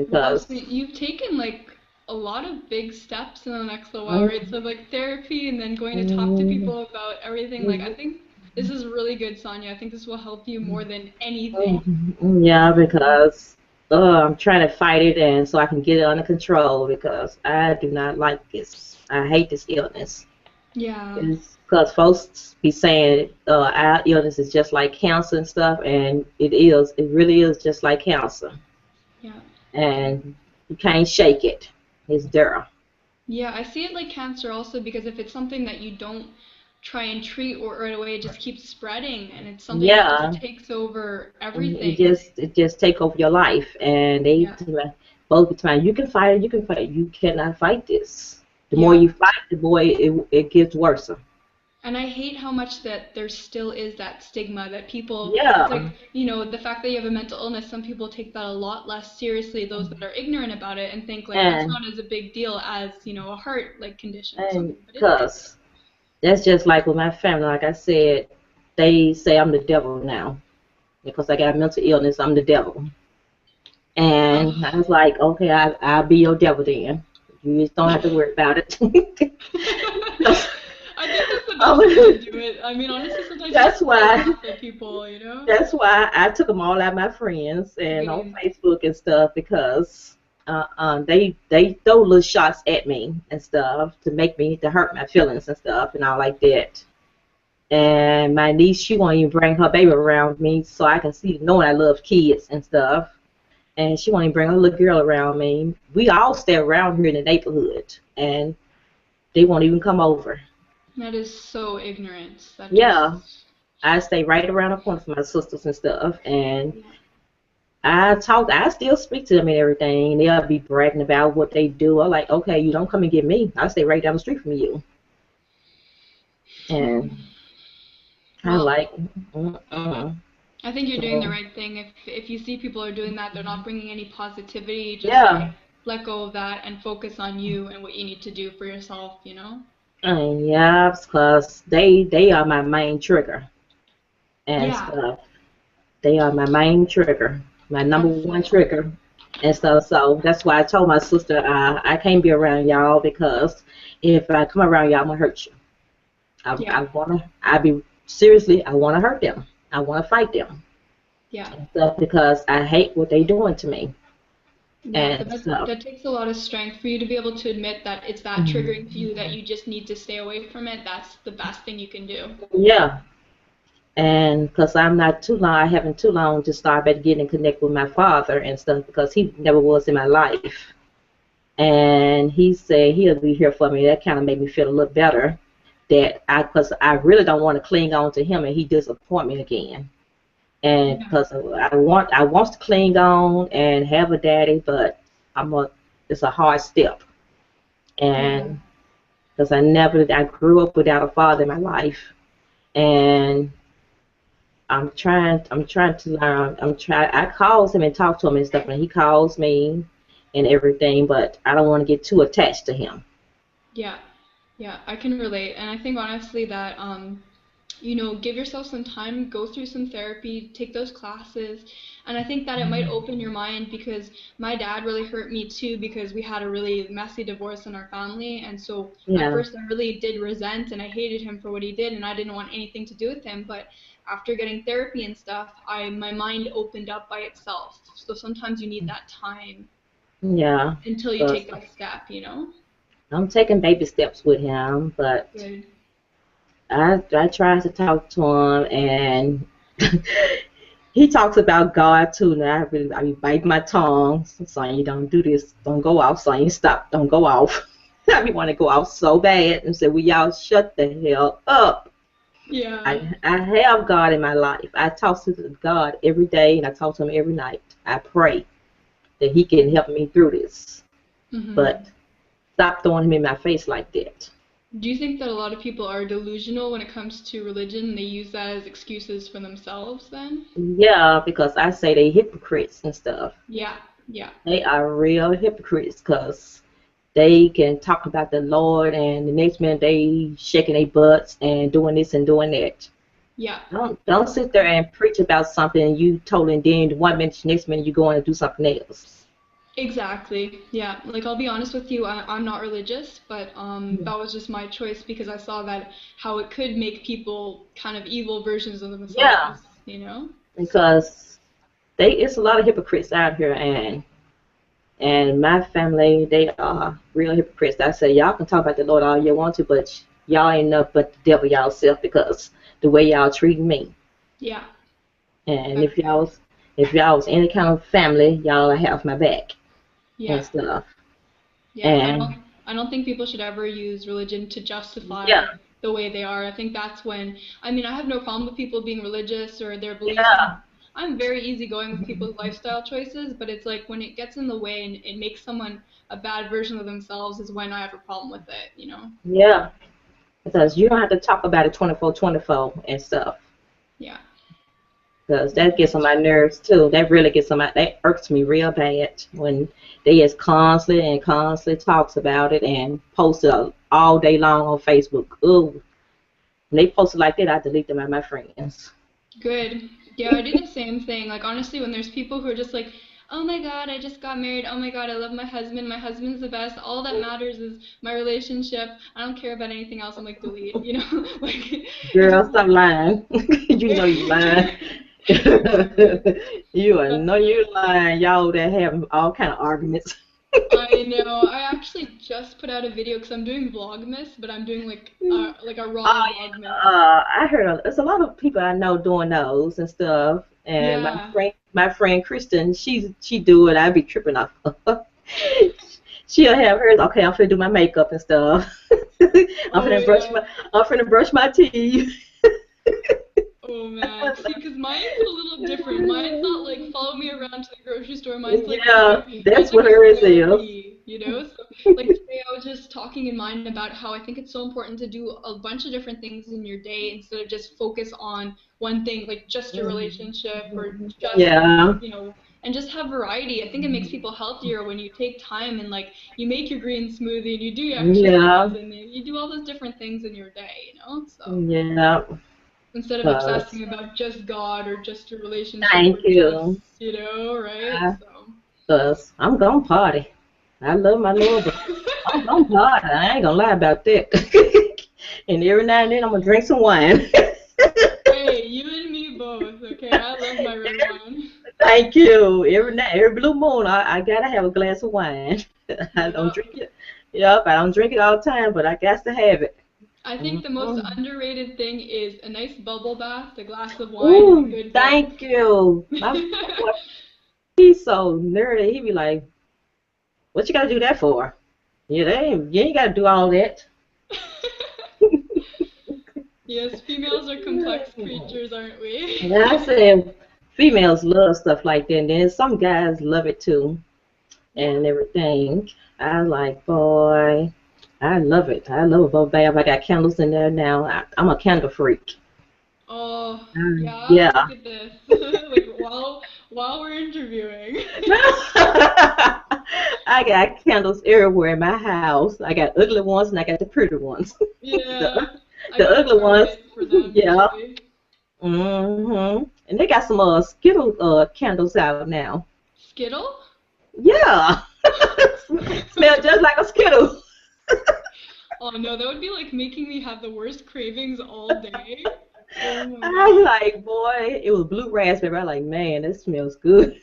Wow, so because you've taken like a lot of big steps in the next little while, right? mm, So like therapy and then going to talk to mm, people about everything. Like I mm, think this is really good, Sonya. I think this will help you more than anything. yeah, because I'm trying to fight it and so I can get it under control because I do not like this. I hate this illness. Yeah. It's because folks be saying our illness is just like cancer and stuff, and it is. It really is just like cancer, Yeah. and you can't shake it. It's there. Yeah, I see it like cancer also because if it's something that you don't try and treat or right away, it just keeps spreading and it's something that just Yeah, takes over it everything. just take over your life, and Yeah. both the time you can fight it, you can fight it. You cannot fight this. The more Yeah. you fight, the more it gets worse. And I hate how much that there still is that stigma that people, it's Yeah, like, the fact that you have a mental illness, some people take that a lot less seriously, those that are ignorant about it, and think like that's and not as a big deal as, a heart like condition or and something, but it is. cause that's just like with my family. Like I said, they say I'm the devil now because I got mental illness. I'm the devil, and I Ugh. was like, okay, I'll be your devil then. You just don't have to worry about it. I think that's the just know. can't do it. I mean, honestly, sometimes you That's just want to why. laugh at people, you know? That's why I took them all out of my friends and on Good. Facebook and stuff because they throw little shots at me and stuff to hurt my feelings and stuff and all like that. And my niece, she won't even bring her baby around me so I can see knowing I love kids and stuff. And she won't even bring her little girl around me. We all stay around here in the neighborhood and they won't even come over. That is so ignorant. That Yeah, just, I stay right around the corner from my sisters and stuff, and yeah. I still speak to them and everything, and they'll be bragging about what they do. I'm like, okay, you don't come and get me. I stay right down the street from you. And Hmm. I'm Well, like, mm-mm. I think you're doing the So, right thing. If you see people are doing that, they're not bringing any positivity, just like yeah, let go of that and focus on you and what you need to do for yourself, you know? and yeah, because they are my main trigger and Yeah, stuff. They are my main trigger, my number that's one trigger and stuff. So that's why I told my sister I can't be around y'all because if I come around y'all, I'm gonna hurt you. yeah, I be seriously, I wanna hurt them. I wanna fight them yeah. and stuff because I hate what they doing to me Yeah, but and that stuff. that takes a lot of strength for you to be able to admit that it's that triggering to you that you just need to stay away from it. That's the best thing you can do. Yeah, and because I'm not too long, I haven't too long to start back getting connect with my father and stuff because he never was in my life. And he said he'll be here for me. That kind of made me feel a little better. Because I really don't want to cling on to him and he disappoint me again. And Yeah. because I want to cling on and have a daddy, but I'm a it's a hard step. Yeah. And because I grew up without a father in my life, and I'm trying to learn. I calls him and talk to him and stuff, and he calls me and everything, but I don't want to get too attached to him. Yeah. Yeah, I can relate. And I think honestly that give yourself some time, go through some therapy, take those classes. And I think that it might open your mind because my dad really hurt me too because we had a really messy divorce in our family. And so at Yeah. first I really did resent and I hated him for what he did and I didn't want anything to do with him. But after getting therapy and stuff, I my mind opened up by itself. So sometimes you need that time Yeah. until you But take that step, you know? I'm taking baby steps with him, but Good. I try to talk to him, and he talks about God too. And I be bite my tongue, saying you don't do this, don't go off, saying stop, don't go off. I be want to go off so bad and say, "Well, y'all shut the hell up." Yeah. I have God in my life. I talk to God every day, and I talk to Him every night. I pray that He can help me through this, Hmm. but stop throwing Him in my face like that. Do you think that a lot of people are delusional when it comes to religion? They use that as excuses for themselves then? Yeah, because I say they hypocrites and stuff. Yeah, yeah, They are real hypocrites because they can talk about the Lord and the next minute they shaking their butts and doing this and doing that. yeah. Don't sit there and preach about something and you totally and then one minute next minute you go in and do something else. Exactly. Yeah. Like I'll be honest with you, I'm not religious, but that was just my choice because I saw that how it could make people kind of evil versions of Yeah, themselves, you know? because they it's a lot of hypocrites out here and my family they are real hypocrites. I say y'all can talk about the Lord all you want to, but y'all ain't nothing but the devil y'all self because the way y'all treating me. Yeah. And That's good. if y'all was any kind of family, y'all have my back Yeah. and stuff. Yeah, I And don't I don't think people should ever use religion to justify yeah, the way they are. I think that's when I mean, I have no problem with people being religious or their beliefs and yeah, I'm very easygoing with people's lifestyle choices, but it's like when it gets in the way and it makes someone a bad version of themselves is when I have a problem with it, you know? yeah. Because you don't have to talk about it 24/24 and stuff. Yeah. Because Yeah, that gets on my nerves too. That really gets on my that irks me real bad when they just constantly and constantly talks about it and post it all day long on Facebook. Ooh, when they post it like that, I delete them as my friends. good. Yeah, I do the same thing. Like honestly, when there's people who are just like oh my God, I just got married. Oh my God, I love my husband. My husband's the best. All that matters is my relationship. I don't care about anything else. I'm like, delete, you know? Like, it's Girl, just stop like, lying. You know you lying. You are that's know you funny. lying. Y'all that having all kind of arguments. I know. I actually just put out a video because I'm doing Vlogmas, but I'm doing like a raw Oh Vlogmas. yeah, I heard there's a lot of people I know doing those and stuff. And Yeah. my friend Kristen, she do it. I be tripping off of her. She'll have hers. Okay, I'm finna do my makeup and stuff. I'm Oh finna brush yeah. my I'm finna brush my teeth. Oh man. See, because mine's a little different. Mine's not like follow me around to the grocery store. Mine's like Yeah, mine's that's like what a hers is. therapy, you know? So like today I was just talking in mind about how I think it's so important to do a bunch of different things in your day instead of just focus on one thing, like just your relationship or just, Yeah, you know, and just have variety. I think it makes people healthier when you take time and like you make your green smoothie and you do your yeah, exercise and you do all those different things in your day, you know? So yeah. instead of Cause obsessing about just God or just your relationship thank or just, you. you know, right? I, So. Cause I'm gonna party. I love my Lord, but I'm gonna party. I ain't gonna lie about that. And every now and then I'm gonna drink some wine. Hey, you and me both, okay? I love my red wine. Thank you. Every blue moon, I gotta have a glass of wine. I don't Yep. drink it. Yep, I don't drink it all the time, but I got to have it. I think the most Mhm. underrated thing is a nice bubble bath, a glass of wine, and a Ooh, good book. thank you. My boy, he's so nerdy. He be like, "What you gotta do that for? You ain't gotta do all that." Yes, females are complex creatures, aren't we? And I said, females love stuff like that. And then some guys love it too Yeah. and everything. I like, boy, I love it. I love a bubble bath. I got candles in there now. I'm a candle freak. Oh, yeah, Yeah. look at this. Like while we're interviewing. I got candles everywhere in my house. I got ugly ones and I got the pretty ones. Yeah, the, I the go to ugly ones, Target for them yeah. usually. And they got some Skittle candles out now. Skittle? Yeah. Smell just like a Skittle. Oh no, that would be like making me have the worst cravings all day. Oh my I God. like, boy, it was blue raspberry. I like, man, that smells good.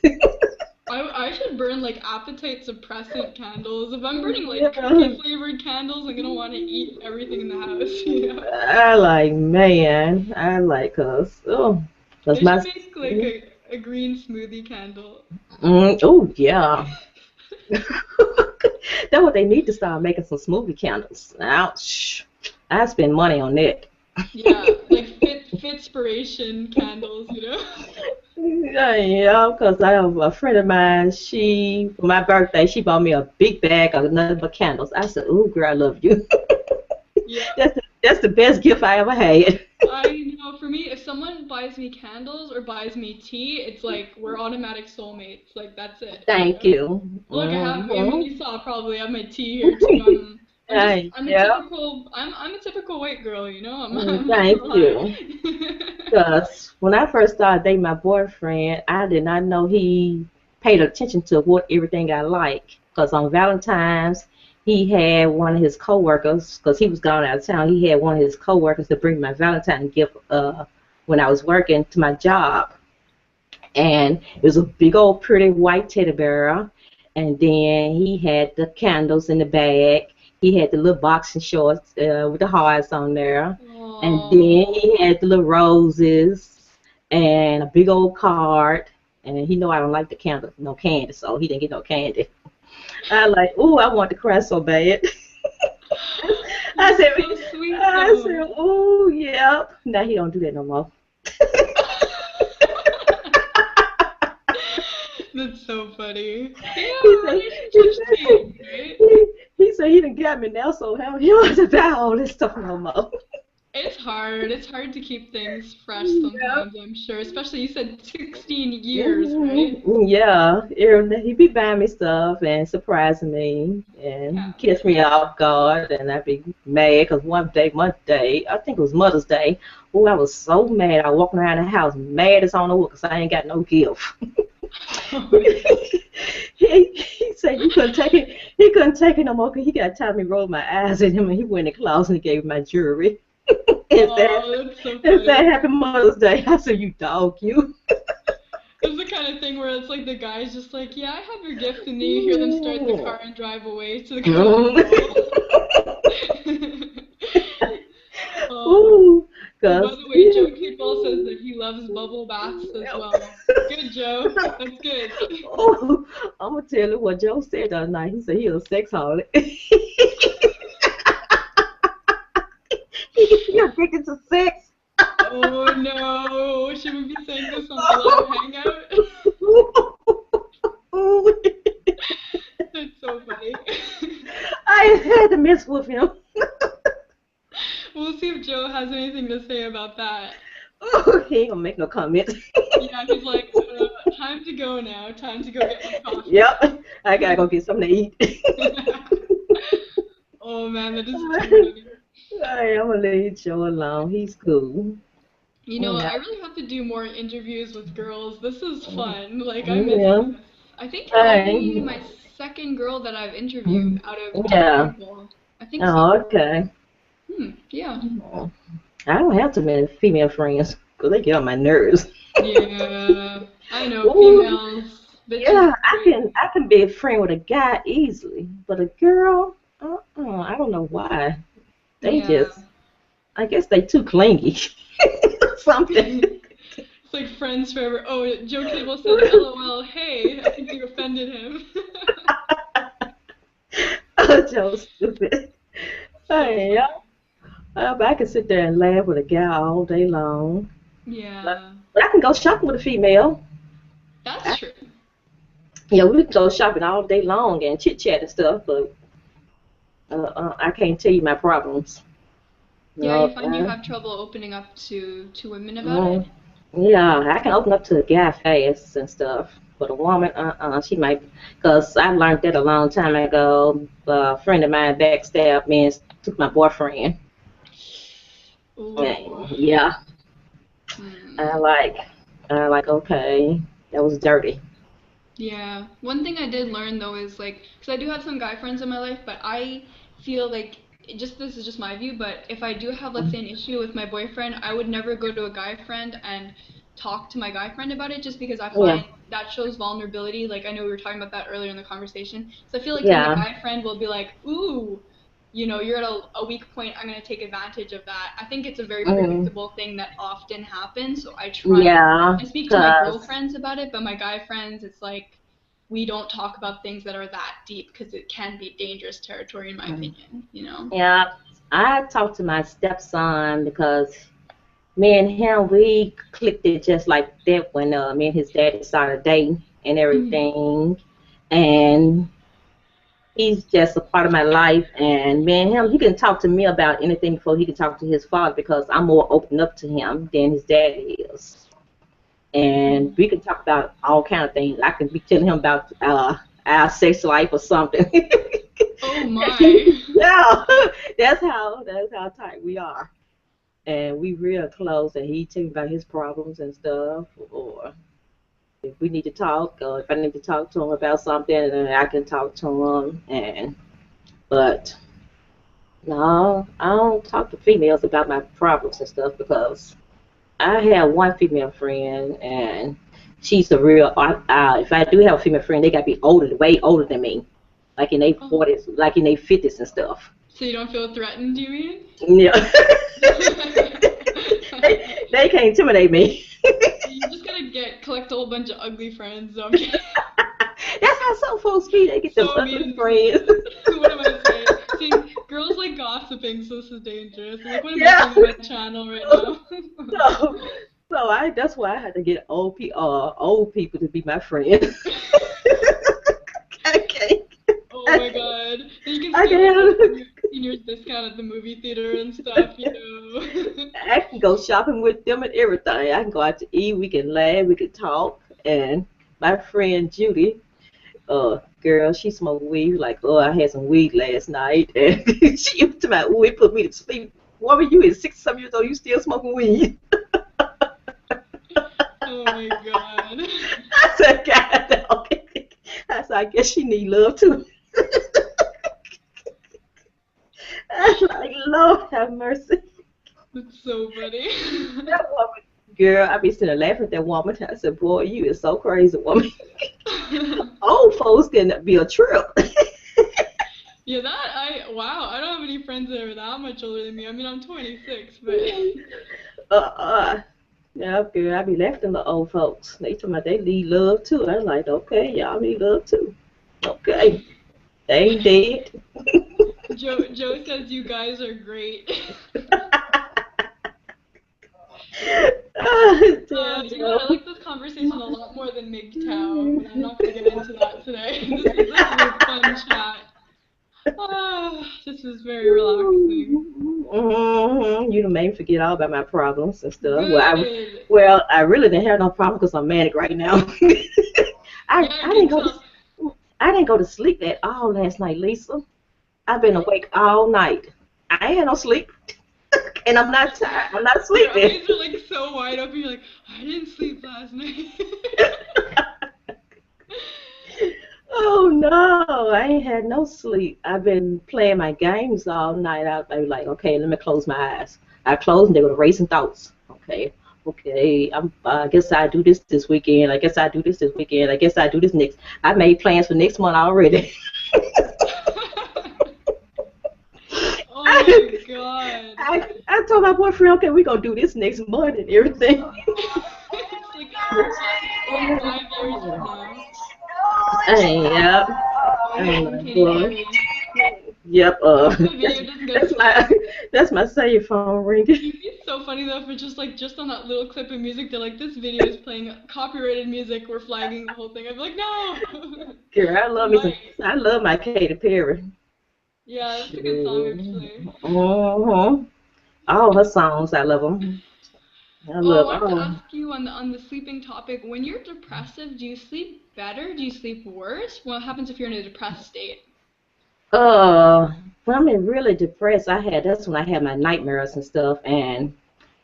I should burn like appetite suppressant candles. If I'm burning like Yeah. cookie flavored candles, I'm gonna want to eat everything in the house, you know? I like, man, I like us. Oh, cause They my, should make like a green smoothie candle. oh yeah. That's what they need to start making some smoothie candles. Ouch. I spend money on that. Yeah, like fitspiration candles, you know? Yeah, because I have a friend of mine. She, for my birthday, she bought me a big bag of nothing but candles. I said, "Ooh, girl, I love you." Yeah. That's the best gift I ever had. I know for me, if someone buys me candles or buys me tea, it's like we're automatic soulmates. Like that's it, you Thank know? you. Look, I mean, Hmm. you saw probably I have my tea here too. I'm a Yeah. typical, I'm a typical white girl, you know? I'm not Thank gonna lie. you. Because when I first started dating my boyfriend, I did not know he paid attention to what everything I like. Because on Valentine's, he had one of his coworkers, because he was gone out of town, he had one of his coworkers to bring my Valentine gift when I was working to my job. And it was a big old pretty white teddy bear. And then he had the candles in the bag. He had the little boxing shorts with the hearts on there. And then Oh, he had the little roses and a big old card. And he know I don't like the candle, no candy, so he didn't get no candy. I like, ooh, I want to cry so bad. I you're said, so sweet I though. said, ooh, yep. Now he don't do that no more. That's so funny. He Yeah, said, he relationships said, change, right? he said he done got me now, so hell, he wasn't about all this stuff no more. It's hard. It's hard to keep things fresh Yep. sometimes, I'm sure. Especially you said 16 years, right? Yeah, he be buying me stuff and surprising me and Yeah. kiss me off guard, and I'd be mad because one day, I think it was Mother's Day. Oh, I was so mad. I walking around the house mad as on the wall because I ain't got no gift. Oh my God. He said he couldn't take it. He couldn't take it no more because he got tired of me rolling my eyes at him, and he went in the closet and gave me my jewelry. and said, Oh, that's so and said, funny. "Happy Mother's Day." I said, "You dog, you." It's the kind of thing where it's like the guy's just like, yeah, I have your gift, and then you hear them start the car and drive away to go to the mall. Oh, Ooh, and by cause the way, yeah. Joe Kidball says that he loves bubble baths as well. Good, Joe. That's good. Oh, I'm gonna tell you what Joe said the other night. He said he a sex holic. He addicted to sex. Oh no, should we be saying this on the Love Hangout? That's so funny. I had to mess with him. We'll see if Joe has anything to say about that. He ain't gonna make no comment. Yeah, he's like, time to go now. Time to go get my coffee. Yep, I gotta go get something to eat. Oh man, that is too funny. Alright, I'm gonna leave Joe alone. He's cool. You know, Yeah. I really have to do more interviews with girls. This is fun. Like, I miss Yeah. this. I think you're only Alright. my second girl that I've interviewed out of Yeah. people. I think so. Oh, okay. Yeah. I don't have too many female friends because they get on my nerves. Yeah. I know, Ooh, females, bitches yeah, is I can crazy. I can be a friend with a guy easily, but a girl, I don't know why. They Yeah. just, I guess they too clingy. Something. It's like friends forever. Oh, Joe Cable said, LOL, hey, I think you offended him. Oh, Joe, stupid. So Hey, yeah. funny. But I can sit there and laugh with a guy all day long. But, Yeah. but I can go shopping with a female. That's I, true. yeah, we can go shopping all day long and chit chat and stuff, but I can't tell you my problems. Yeah, you No, find you have trouble opening up to women about it? mm, yeah, I can open up to a guy fast and stuff, but a woman, she might, because I learned that a long time ago. A friend of mine backstabbed me and took my boyfriend. Ooh. And yeah, I Hmm. like, I like, okay, that was dirty. Yeah. One thing I did learn though is like, because I do have some guy friends in my life, but I feel like just this is just my view, but if I do have, let's say, an issue with my boyfriend, I would never go to a guy friend and talk to my guy friend about it just because I Yeah, find that shows vulnerability. Like I know we were talking about that earlier in the conversation. So I feel like then the yeah, guy friend will be like, ooh, you're at a weak point. I'm going to take advantage of that. I think it's a very mm, predictable thing that often happens. So I try. yeah, I speak to my cause girlfriends about it, but my guy friends, it's like we don't talk about things that are that deep because it can be dangerous territory, in my opinion. yeah, I talked to my stepson because me and him, we clicked it just like that when me and his daddy started dating and Mhm. everything. And he's just a part of my life. And me and him, he can talk to me about anything before he can talk to his father because I'm more open up to him than his daddy is. And we can talk about all kind of things. I can be telling him about our sex life or something. Oh my. Yeah, that's how tight we are. And we real close, and he tell me about his problems and stuff, or if we need to talk, or if I need to talk to him about something, then I can talk to him. But no, I don't talk to females about my problems and stuff because I have one female friend, and she's the real. If I do have a female friend, they got to be older, way older than me, like in their Oh, 40s, like in their 50s and stuff. so you don't feel threatened, you mean? Yeah. they can't intimidate me. You just gotta collect a whole bunch of ugly friends. No, I'm kidding. That's how some folks be. They get them So ugly mean to me. friends. What am I saying? See, girls like gossiping, so this is dangerous. I'm like, what am I Yeah. saying on my channel right now? So, so that's why I had to get old people to be my friends. Okay. Oh my god. Then you can I still get like can seniors discount at the movie theater and stuff. I can go shopping with them and everything. I can go out to eat. We can laugh. We can talk. And my friend Judy, girl, she smoked weed. Like, oh, I had some weed last night, and she to my weed put me to sleep. Woman, you is 60 some years old. You still smoking weed? Oh my god. said, God, okay. I said, I guess she need love too. I was like, Lord have mercy. That's so funny. That woman, girl, I be sitting there laughing at that woman. I said, boy, you is so crazy, woman. Old folks can be a trip. Yeah, wow, I don't have any friends that are that much older than me. I mean, I'm 26, but uh, yeah, girl, I be laughing at the old folks. They talking about they need love too. I'm like, okay, y'all need love too. Okay, they ain't dead. Joe says you guys are great. Damn, You know what? I Joe. like this conversation a lot more than MGTOW, but I'm not gonna get into that today. This is a fun chat. This is very relaxing. You done made me forget all about my problems and stuff. Good. I really didn't have no problem because I'm manic right now. Yeah, I I didn't can go to tell. I didn't go to sleep at all last night, Lisa. I've been Really? awake all night. I ain't had no sleep, and I'm not tired. I'm not Your sleeping. eyes are like so wide open. You're like, I didn't sleep last night. Oh no, I ain't had no sleep. I've been playing my games all night. I was like, okay, let me close my eyes. I close and they go to racing thoughts. Okay, okay. I guess I do this weekend. I guess I do this weekend. I guess I do this next. I made plans for next month already. Oh my god. I told my boyfriend, okay, we gonna do this next month and everything. It's like 5 years from now. Hey, yep. Oh, I hear I'm some like, Katy boy. Perry. Yep. I hope the video doesn't go That's slow. my cellular phone ringing. It's so funny though, for just on that little clip of music, they're like, this video is playing copyrighted music, we're flagging the whole thing. I'm like, no! Girl, I They love me some. might. I love my Katy Perry. Yeah, that's a good song Sure. actually. All her songs, I love them. I Oh, I love wanted to all. ask you on the sleeping topic, when you're depressive, do you sleep better? Do you sleep worse? What happens if you're in a depressed state? Uh, when I'm really depressed, that's when I have my nightmares and stuff, and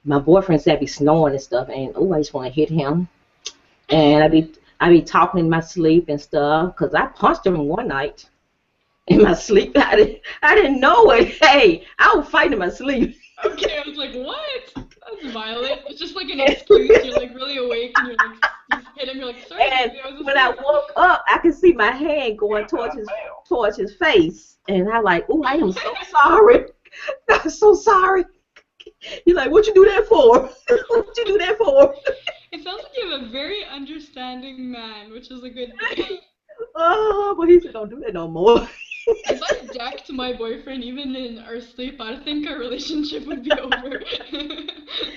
my boyfriend said I be snoring and stuff, and oh, I just want to hit him, and I be talking in my sleep and stuff, 'cause I punched him one night in my sleep. I didn't know it. Hey, I was fighting in my sleep. Okay, I was like, what? That's violent. It's just like an excuse. You're like really awake and you're like, you just hit him. You're like, sorry, And baby, I was when I asleep. woke up, I could see my hand going towards his face, and I like, oh, I am so sorry. I'm so sorry. He's like, what you do that for? What you do that for? It sounds like you have a very understanding man, which is a good thing. Oh, but he said, don't do that no more. If I decked my boyfriend even in our sleep, I think our relationship would be over.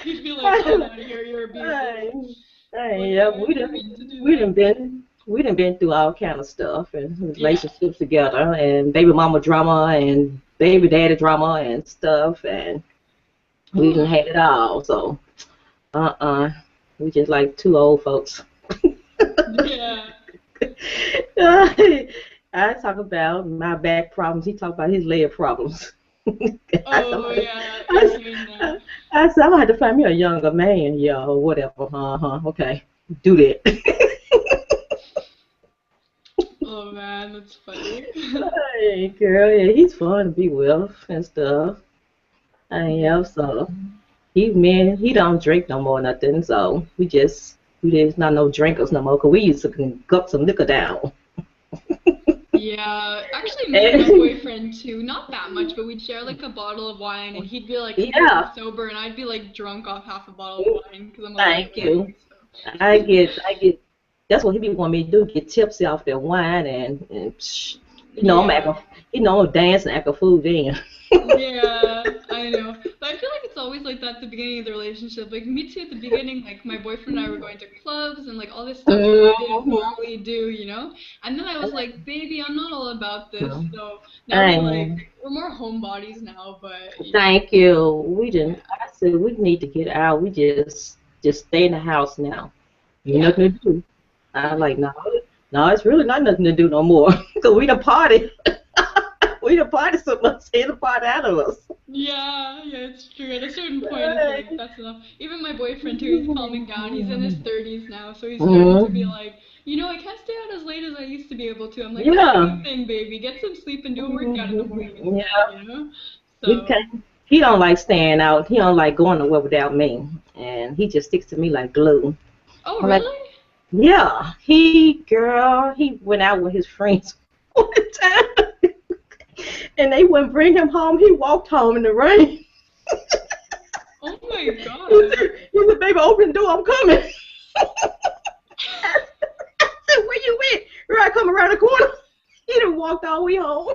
He'd be like, I'm out of here, you're abusive. Hey, hey, Like, yeah, I didn't mean to do we that. done been through all kind of stuff and Yeah. relationships together and baby mama drama and baby daddy drama and stuff and we done had it all. So uh we just like two old folks. Yeah. I talk about my back problems. He talk about his leg problems. I said, Oh, yeah, I, you're hearing that. I said, I'm gonna have to find me a younger man, yo, or whatever. Okay, do that. Oh man, that's funny. Hey, girl, yeah, he's fun to be with and stuff. I Yeah. am so he don't drink no more nothing. So we just not no drinkers no more. 'Cause we used to can gup some liquor down. Yeah, actually, me and my And, boyfriend too. Not that much, but we'd share like a bottle of wine, and he'd be like completely yeah, sober, and I'd be like drunk off half a bottle of wine because I'm a thank lightweight. you. So. I get. That's what he be wanting me to do. Get tipsy off that wine and I'm Yeah, acting. I'm dancing, acting fool then. yeah, I know. But I feel like it's always like that at the beginning of the relationship. Like me too at the beginning, like my boyfriend and I were going to clubs and like all this stuff that we didn't Mhm. normally do, you know? And then I was like, baby, I'm not all about this. So now we're like, And we're more homebodies now, but you know, thank you. yeah. I said we need to get out. We just stay in the house now. Yeah. Nothing to do. I'm like, no, no, it's really not nothing to do no more. Cause we done party. We done party so much. Take the party out of us. Yeah, yeah, it's true. At a certain point, it's like that's enough. Even my boyfriend too, he's calming down. He's in his 30s now, so he's starting to be Mhm. like, I can't stay out as late as I used to be able to. I'm like, that's a Yeah. good thing, baby. Get some sleep and do a workout in the morning Mhm. instead. He So, can he don't like staying out. He don't like going nowhere without me, and he just sticks to me like glue. oh, I'm like, really? yeah. He went out with his friends one time, and they wouldn't bring him home. He walked home in the rain. Oh my He God. said, "Baby, open the door. I'm coming." I said, "Where you went?" Here I come around the corner. He done walked all the way home.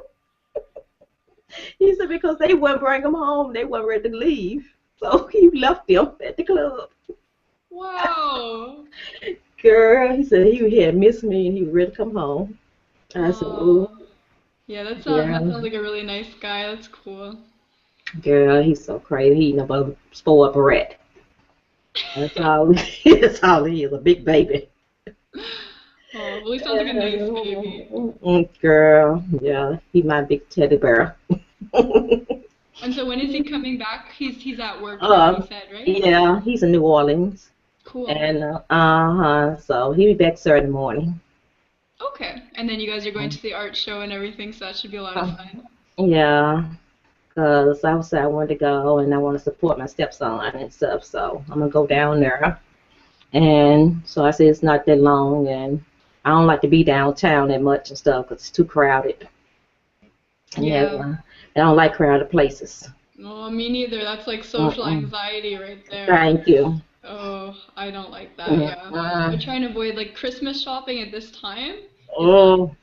He said because they wouldn't bring him home. They weren't ready to leave. So he left them at the club. Wow. Girl, he said he had missed me and he was ready to come home. I said, oh, Oh, yeah, that girl, sounds like a really nice guy. That's cool. girl, he's so crazy. He ain't no spoiled brat. That's all. That's all he is, a big baby. Oh, well, he sounds like a nice baby. Girl, yeah, he my big teddy bear. And so when is he coming back? He's at work now, you um, said, right? yeah, he's in New Orleans, Cool. and so he'll be back Saturday morning. Okay. And then you guys are going to the art show and everything, so that should be a lot of Uh, fun. yeah, cause I said I wanted to go and I want to support my stepson and stuff, so I'm gonna go down there. And so I said it's not that long, and I don't like to be downtown that much and stuff because it's too crowded. And yeah, Yeah. I don't like crowded places. No, me neither. That's like social Mm-mm. anxiety right there. Thank you. Oh, I don't like that, yeah. I Mm-mm. try and avoid like Christmas shopping at this time is like Oh,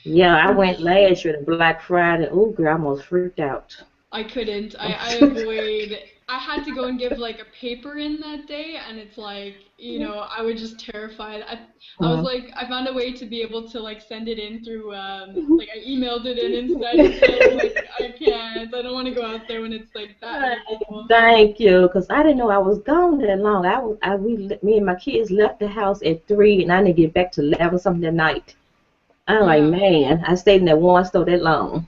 yeah, I went last year to Black Friday. Oh, girl, I almost freaked out. I couldn't. I avoid. I had to go and give like a paper in that day, and it's like, I was just terrified. I was Mm. like, I found a way to be able to like send it in through, like I emailed it in instead. I'm like, I can't. I don't want to go out there when it's like that many people. Thank you, because I didn't know I was gone that long. Me and my kids left the house at 3, and I didn't get back to 11 something that night. I'm like, Yeah. man, I stayed in that one store that long.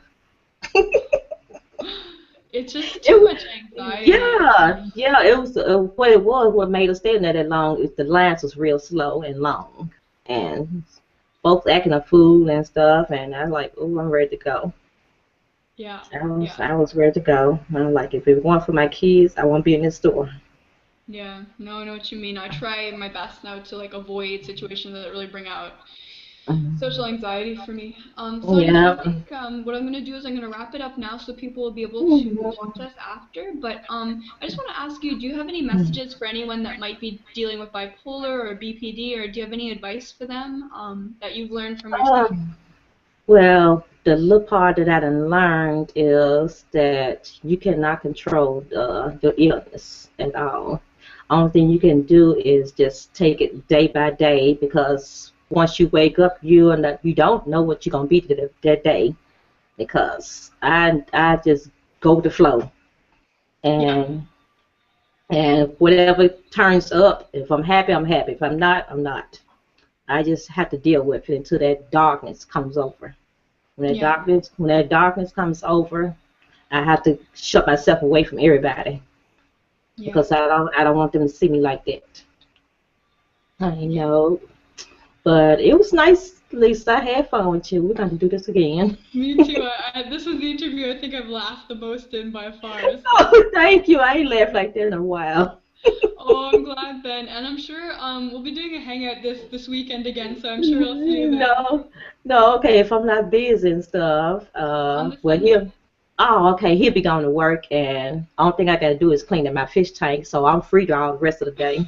It's just too It, much anxiety. yeah, it was what it was. What made us stay in there that long is the lines was real slow and long, and folks acting a fool and stuff. And I was like, oh, I'm ready to go. Yeah. I was Yeah. I was ready to go. I'm like, if it weren't for my kids, I won't be in this store. Yeah. No, I know what you mean. I try my best now to like avoid situations that really bring out social Mhm. anxiety for me. Sonia, so I Yeah. think what I'm going to do is I'm going to wrap it up now so people will be able to talk to us after. But I just want to ask you, do you have any messages for anyone that might be dealing with bipolar or BPD, or do you have any advice for them that you've learned from yourself? Um, well, the little part that I done learned is that you cannot control your illness at all. Only thing you can do is just take it day by day because once you wake up, you don't know what you're gonna be that day because I just go with the flow Yeah, and whatever turns up, if I'm happy, I'm happy. If I'm not, I'm not. I just have to deal with it until that darkness comes over. yeah, When that darkness comes over, I have to shut myself away from everybody yeah, because I don't want them to see me like that. I yeah. know, but it was nice, Lisa. I had fun with you. We're going to do this again. Me too. This was the interview I think I've laughed the most in by far. So. Oh, thank you. I ain't laughed like that in a while. Oh, I'm glad then, and I'm sure we'll be doing a hangout this weekend again, so I'm sure I'll see you then No, no, okay, if I'm not busy and stuff, on the well, Sunday. oh, okay, he'll be going to work, and only thing I got to do is clean up my fish tank, so I'm free to all the rest of the day.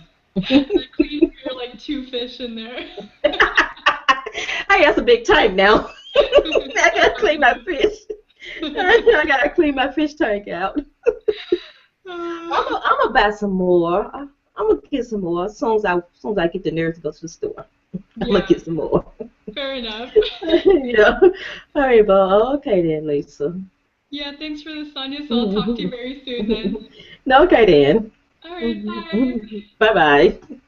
The clean for like two fish in there. Hey, that's a big tank now. I gotta clean my fish. I gotta clean my fish tank out. I'm gonna buy some more. I'm gonna get some more as soon as I get the nerve to go to the store. I'm gonna Yeah, get some more. fair enough. Yeah. All right, but okay then, Lisa. Yeah, thanks for the Sonya, so I'll talk to you very soon then. No, okay then. All right, bye. Bye bye.